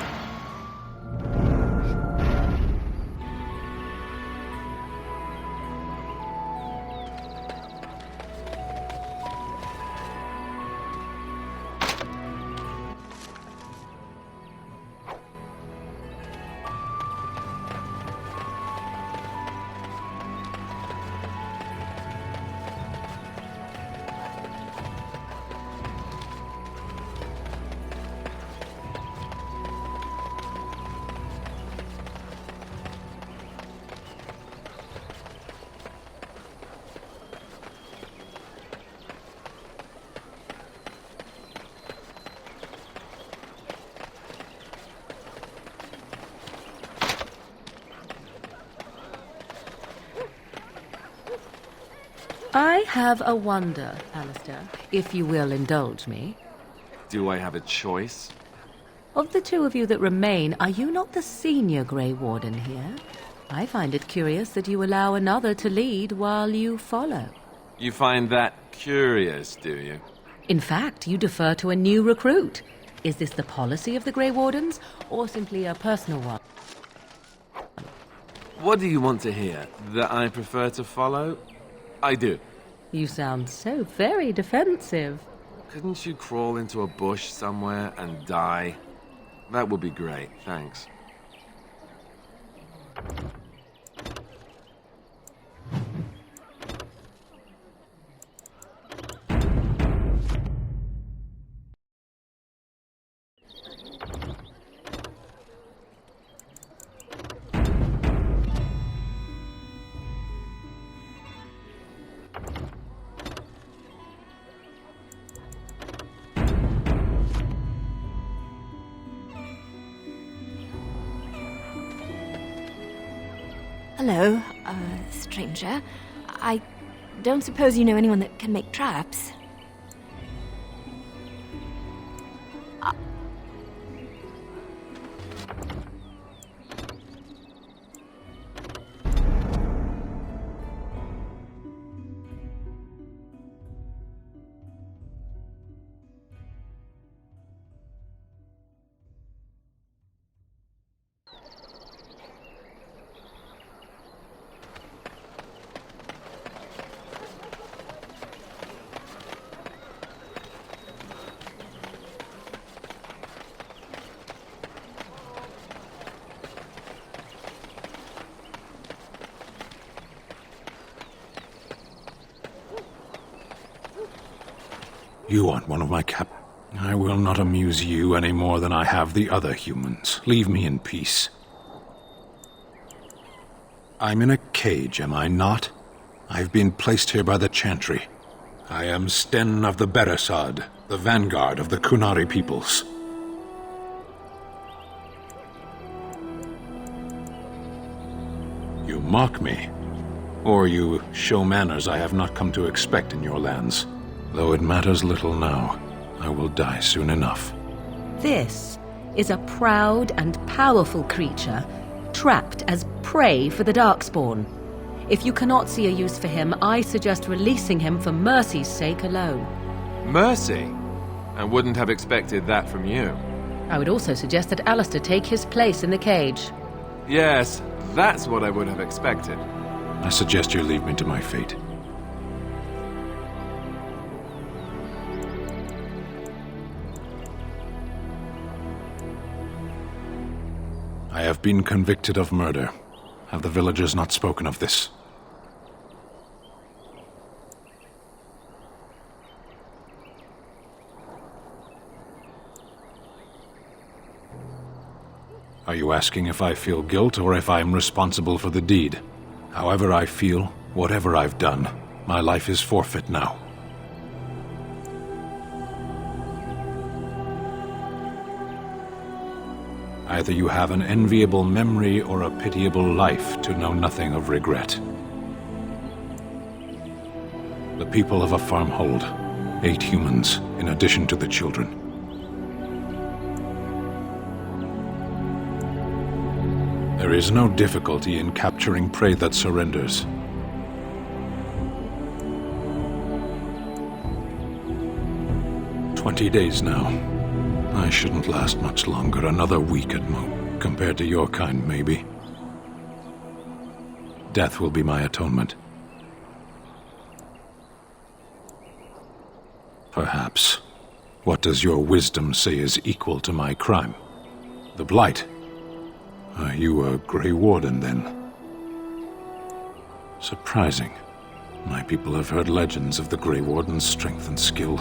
I have a wonder, Alistair, if you will indulge me. Do I have a choice? Of the two of you that remain, are you not the senior Grey Warden here? I find it curious that you allow another to lead while you follow. You find that curious, do you? In fact, you defer to a new recruit. Is this the policy of the Grey Wardens, or simply a personal one? What do you want to hear? That I prefer to follow? I do. You sound so very defensive. Couldn't you crawl into a bush somewhere and die? That would be great, thanks. Hello, stranger. I don't suppose you know anyone that can make traps? You want one of my cap... I will not amuse you any more than I have the other humans. Leave me in peace. I'm in a cage, am I not? I've been placed here by the Chantry. I am Sten of the Beresad, the vanguard of the Kunari peoples. You mock me, or you show manners I have not come to expect in your lands. Though it matters little now, I will die soon enough. This is a proud and powerful creature, trapped as prey for the Darkspawn. If you cannot see a use for him, I suggest releasing him for mercy's sake alone. Mercy? I wouldn't have expected that from you. I would also suggest that Alistair take his place in the cage. Yes, that's what I would have expected. I suggest you leave me to my fate. I have been convicted of murder. Have the villagers not spoken of this? Are you asking if I feel guilt or if I am responsible for the deed? However I feel, whatever I've done, my life is forfeit now. Either you have an enviable memory or a pitiable life to know nothing of regret. The people of a farmhold, 8 humans, in addition to the children. There is no difficulty in capturing prey that surrenders. "20 days now. I shouldn't last much longer, another week at most. Compared to your kind, maybe. Death will be my atonement. Perhaps. What does your wisdom say is equal to my crime? The Blight? Are you a Grey Warden, then? Surprising. My people have heard legends of the Grey Warden's strength and skill,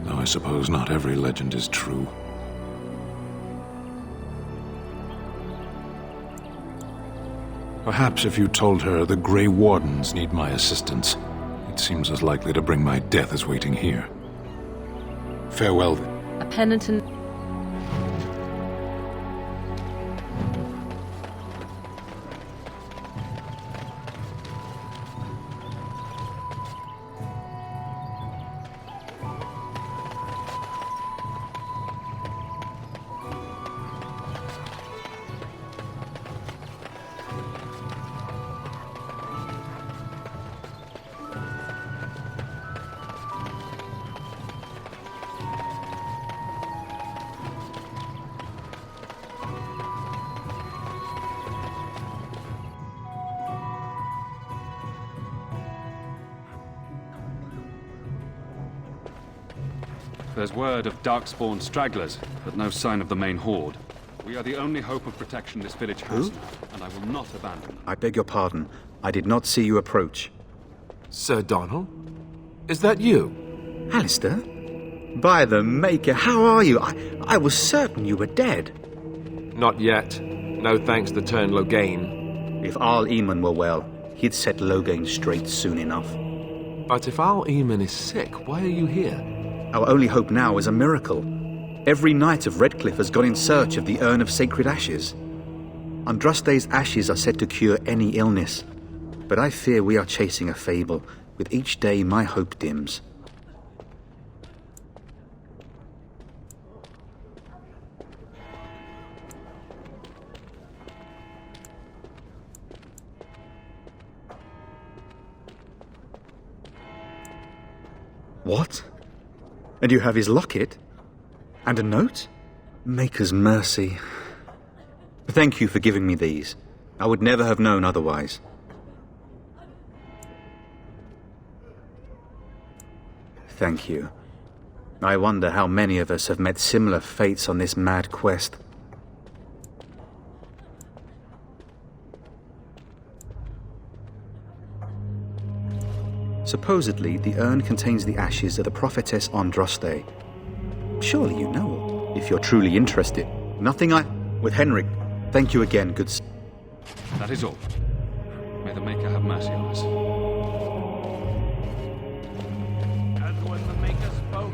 though I suppose not every legend is true. Perhaps if you told her the Grey Wardens need my assistance, it seems as likely to bring my death as waiting here. Farewell, then. A penitent. There's word of Darkspawn stragglers, but no sign of the main horde. We are the only hope of protection this village has, and I will not abandon them. I beg your pardon. I did not see you approach. Sir Donald? Is that you? Alistair? By the Maker, how are you? I was certain you were dead. Not yet. No thanks to Teyrn Loghain. If Arl Eamon were well, he'd set Loghain straight soon enough. But if Arl Eamon is sick, why are you here? Our only hope now is a miracle. Every knight of Redcliffe has gone in search of the Urn of Sacred Ashes. Andraste's ashes are said to cure any illness, but I fear we are chasing a fable. With each day, my hope dims. What? And you have his locket? And a note? Maker's mercy. Thank you for giving me these. I would never have known otherwise. Thank you. I wonder how many of us have met similar fates on this mad quest. Supposedly, the urn contains the ashes of the prophetess Andraste. Surely you know, if you're truly interested. Nothing With Henrik, thank you again, good sir. That is all. May the Maker have mercy on us. And when the Maker spoke,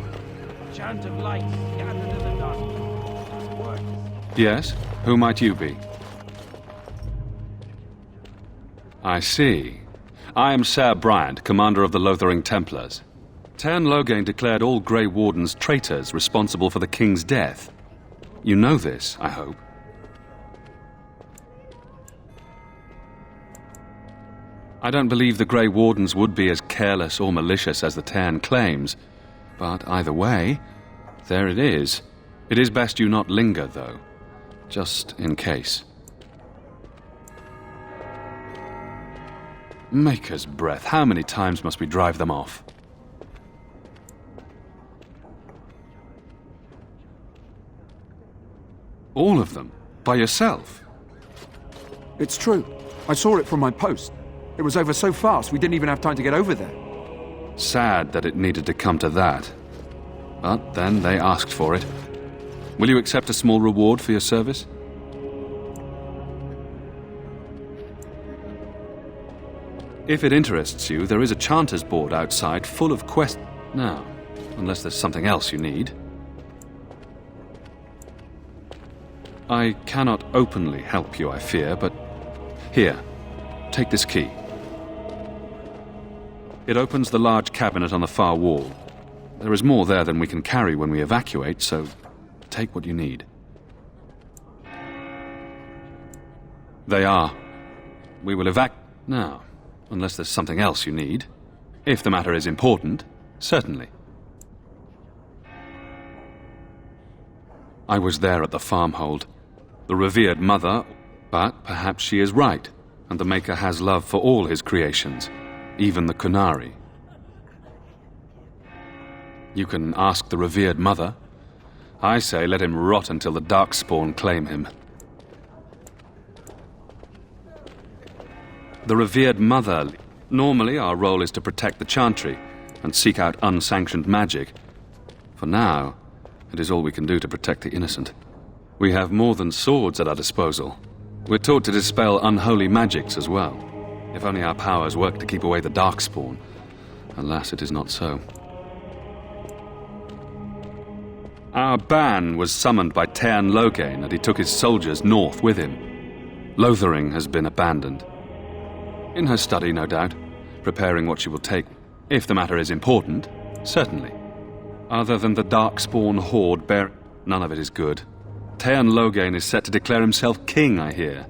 a chant of light gathered in the dark. Words. Yes? Who might you be? I see. I am Ser Bryant, commander of the Lothering Templars. Teyrn Loghain declared all Grey Wardens traitors responsible for the king's death. You know this, I hope. I don't believe the Grey Wardens would be as careless or malicious as the Teyrn claims, but either way, there it is. It is best you not linger, though, just in case. Maker's breath, how many times must we drive them off? All of them? By yourself? It's true. I saw it from my post. It was over so fast, we didn't even have time to get over there. Sad that it needed to come to that. But then they asked for it. Will you accept a small reward for your service? If it interests you, there is a chanter's board outside full of quests. Now, unless there's something else you need. I cannot openly help you, I fear, but here, take this key. It opens the large cabinet on the far wall. There is more there than we can carry when we evacuate, so take what you need. They are. We will now, unless there's something else you need. If the matter is important, certainly. I was there at the farmhold. The revered mother, but perhaps she is right, and the Maker has love for all his creations, even the Qunari. You can ask the revered mother. I say let him rot until the Darkspawn claim him. The revered mother. Normally our role is to protect the Chantry and seek out unsanctioned magic. For now, it is all we can do to protect the innocent. We have more than swords at our disposal. We're taught to dispel unholy magics as well. If only our powers work to keep away the Darkspawn. Alas, it is not so. Our ban was summoned by Teyrn Loghain, and he took his soldiers north with him. Lothering has been abandoned. In her study, no doubt, preparing what she will take. If the matter is important, certainly. Other than the Darkspawn horde none of it is good. Teyrn Loghain is set to declare himself king, I hear.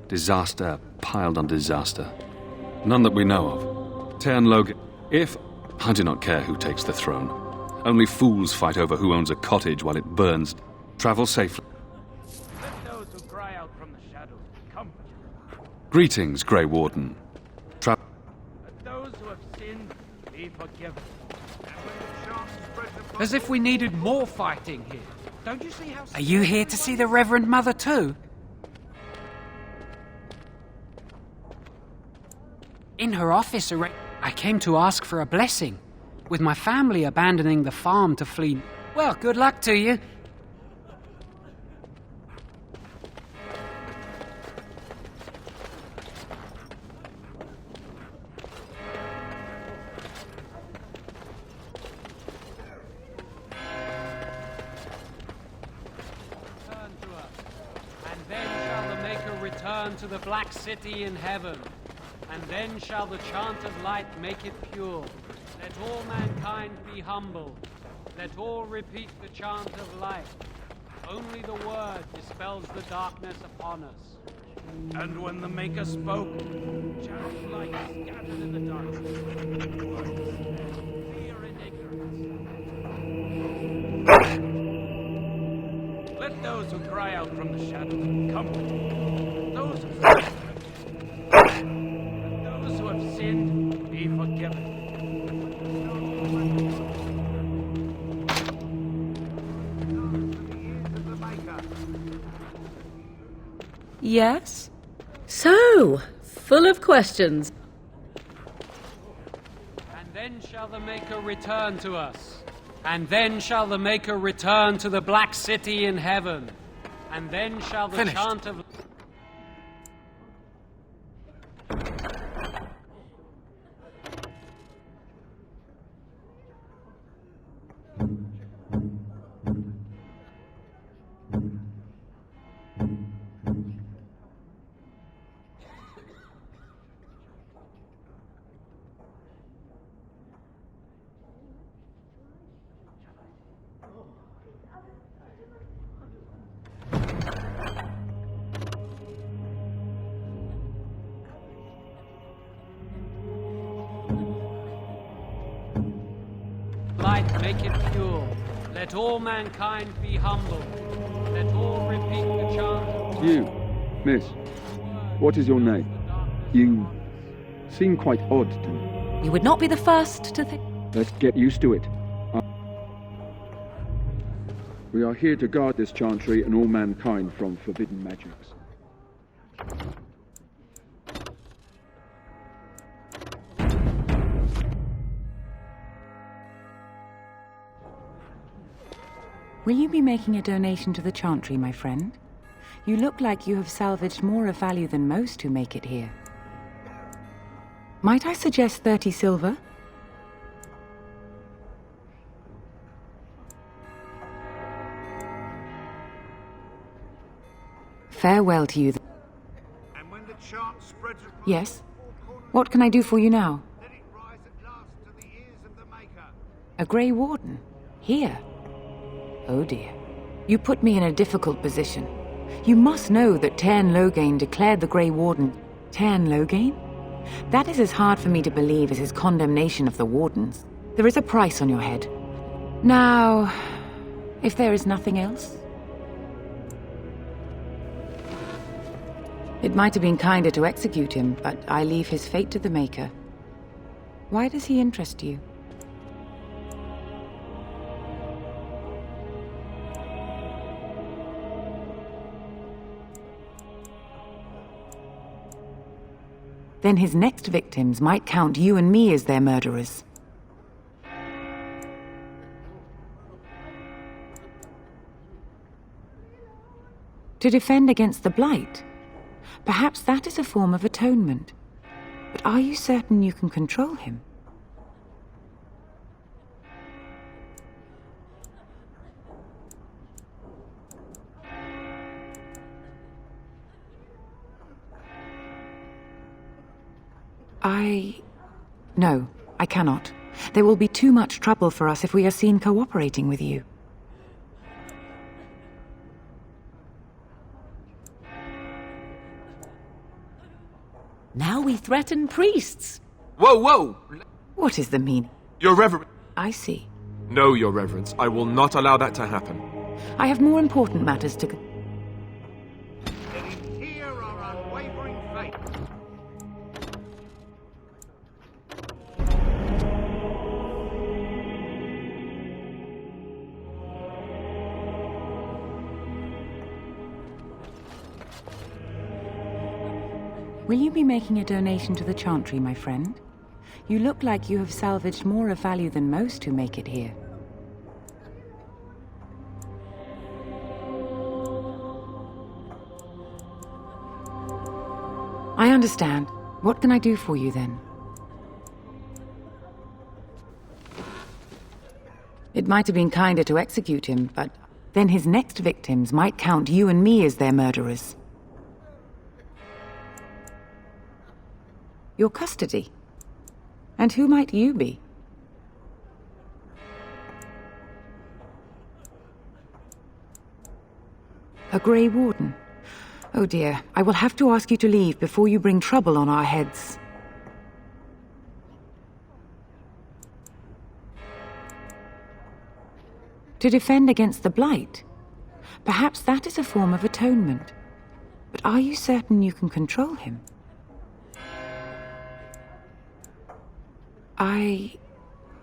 Disaster piled on disaster. None that we know of. Teyrn Loghain... I do not care who takes the throne. Only fools fight over who owns a cottage while it burns. Travel safely. Let those who cry out from the shadows come. Greetings, Grey Warden. Let those who have sinned be forgiven. As if we needed more fighting here. Don't you see how... Are you here to see the Reverend Mother too? In her office, I came to ask for a blessing. With my family abandoning the farm to flee... Well, good luck to you. To the Black City in heaven, and then shall the chant of light make it pure. Let all mankind be humble. Let all repeat the chant of light. Only the word dispels the darkness upon us. And when the Maker spoke, chant light scattered in the darkness. Fear and ignorance. Let those who cry out from the shadows come. Those who have sinned be forgiven. Yes? So, full of questions. And then shall the Maker return to us. And then shall the Maker return to the Black City in heaven. And then shall the chant of... light make it pure. Let all mankind be humble. Let all repeat the chant. You, miss, what is your name? You seem quite odd to me. You would not be the first to think... Let's get used to it. We are here to guard this chantry and all mankind from forbidden magics. Will you be making a donation to the Chantry, my friend? You look like you have salvaged more of value than most who make it here. Might I suggest 30 silver? farewell to you. And when the chant spreads across Yes? What can I do for you now? let it rise at last to the ears of the Maker. A Grey Warden? Here? Oh dear. You put me in a difficult position. You must know that Tairn Loghain declared the Grey Warden. Tairn Loghain? That is as hard for me to believe as his condemnation of the Wardens. There is a price on your head. Now, if there is nothing else? It might have been kinder to execute him, but I leave his fate to the Maker. Why does he interest you? Then his next victims might count you and me as their murderers. To defend against the Blight? Perhaps that is a form of atonement. But are you certain you can control him? No, I cannot. There will be too much trouble for us if we are seen cooperating with you. Now we threaten priests. Whoa, whoa! What is the meaning? Your Reverence. I see. No, Your Reverence. I will not allow that to happen. I have more important matters to... Let him hear our unwavering faith. Will you be making a donation to the Chantry, my friend? You look like you have salvaged more of value than most who make it here. I understand. What can I do for you, then? It might have been kinder to execute him, but then his next victims might count you and me as their murderers. Your custody? And who might you be? A Grey Warden? Oh dear, I will have to ask you to leave before you bring trouble on our heads. To defend against the Blight? Perhaps that is a form of atonement. But are you certain you can control him?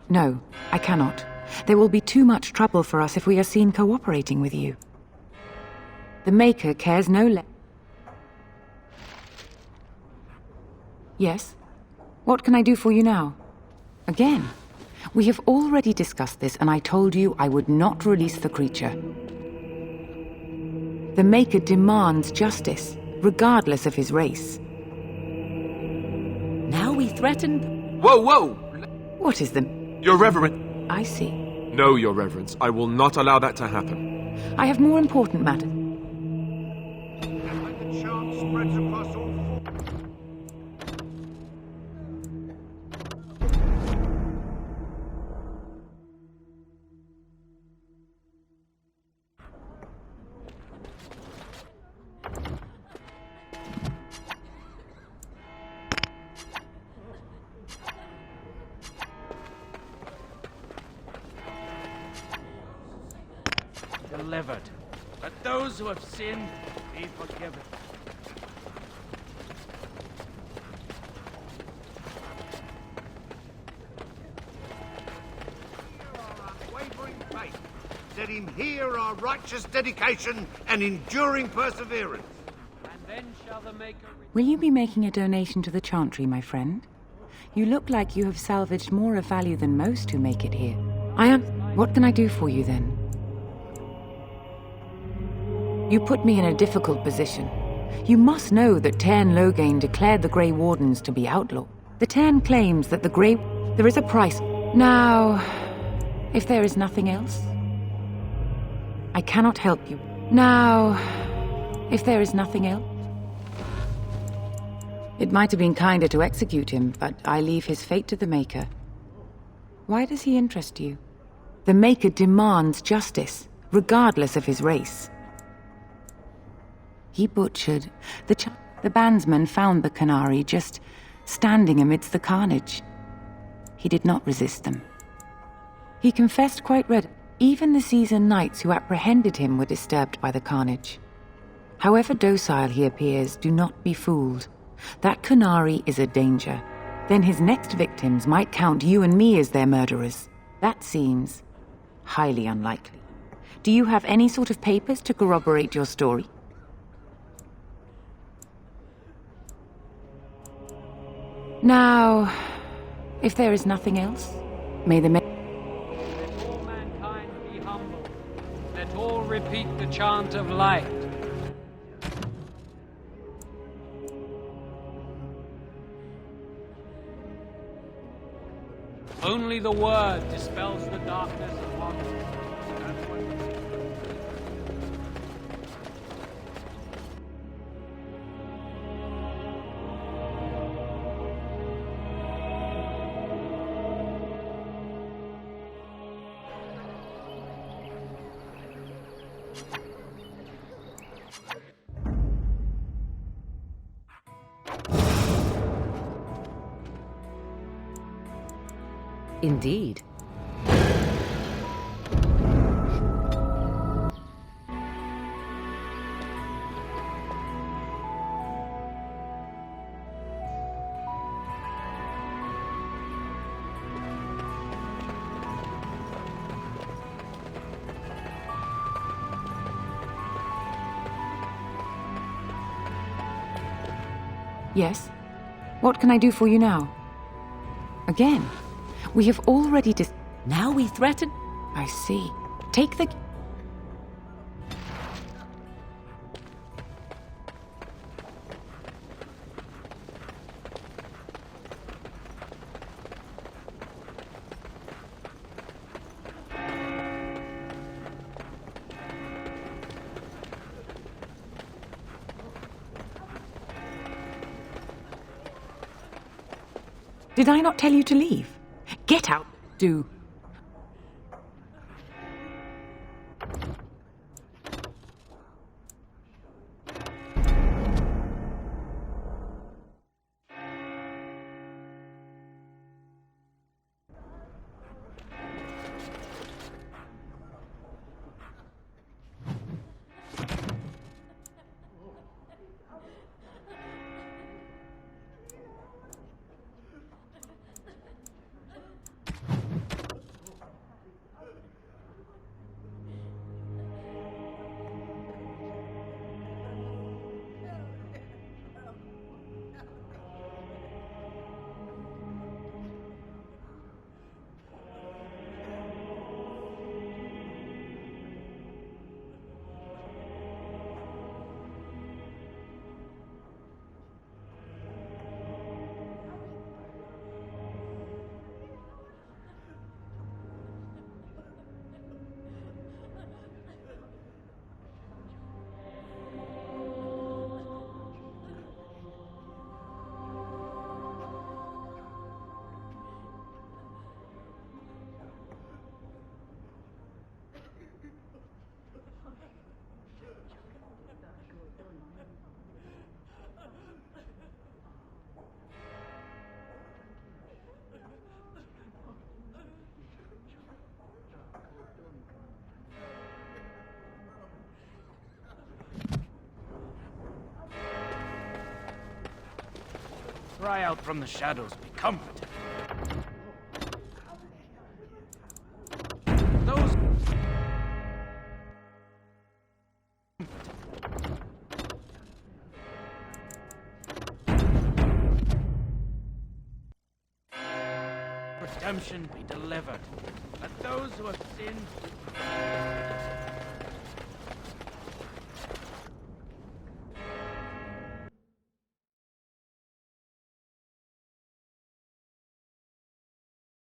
No, I cannot. There will be too much trouble for us if we are seen cooperating with you. The Maker cares no less. Yes? What can I do for you now? Again, we have already discussed this, and I told you I would not release the creature. The Maker demands justice, regardless of his race. Now we threaten... Whoa, whoa! What is the... Your Reverence. I see. No, Your Reverence. I will not allow that to happen. I have more important matters. And when the chant spreads across all delivered. Let those who have sinned be forgiven. unwavering faith. Let him hear our righteous dedication and enduring perseverance. And then shall the Maker... Will you be making a donation to the Chantry, my friend? You look like you have salvaged more of value than most who make it here. What can I do for you, then? You put me in a difficult position. You must know that Tairn Loghain declared the Grey Wardens to be outlawed. The Tairn claims that the Grey... There is a price. Now, if there is nothing else, I cannot help you. Now, If there is nothing else. It might have been kinder to execute him, but I leave his fate to the Maker. Why does he interest you? The Maker demands justice, regardless of his race. He butchered. The bandsman found the Qunari just standing amidst the carnage. He did not resist them. He confessed quite readily. Even the seasoned knights who apprehended him were disturbed by the carnage. However docile he appears, do not be fooled. That Qunari is a danger. Then his next victims might count you and me as their murderers. That seems highly unlikely. Do you have any sort of papers to corroborate your story? Now, if there is nothing else, may the... Let all mankind be humble. Let all repeat the chant of light. Only the word dispels the darkness upon us. That's what... Indeed. Yes? What can I do for you now? Again? We have already Now we threaten? I see. Take the... Did I not tell you to leave? Get out! Do. Cry out from the shadows, be comforted. Those... Redemption be delivered. Let those who have sinned...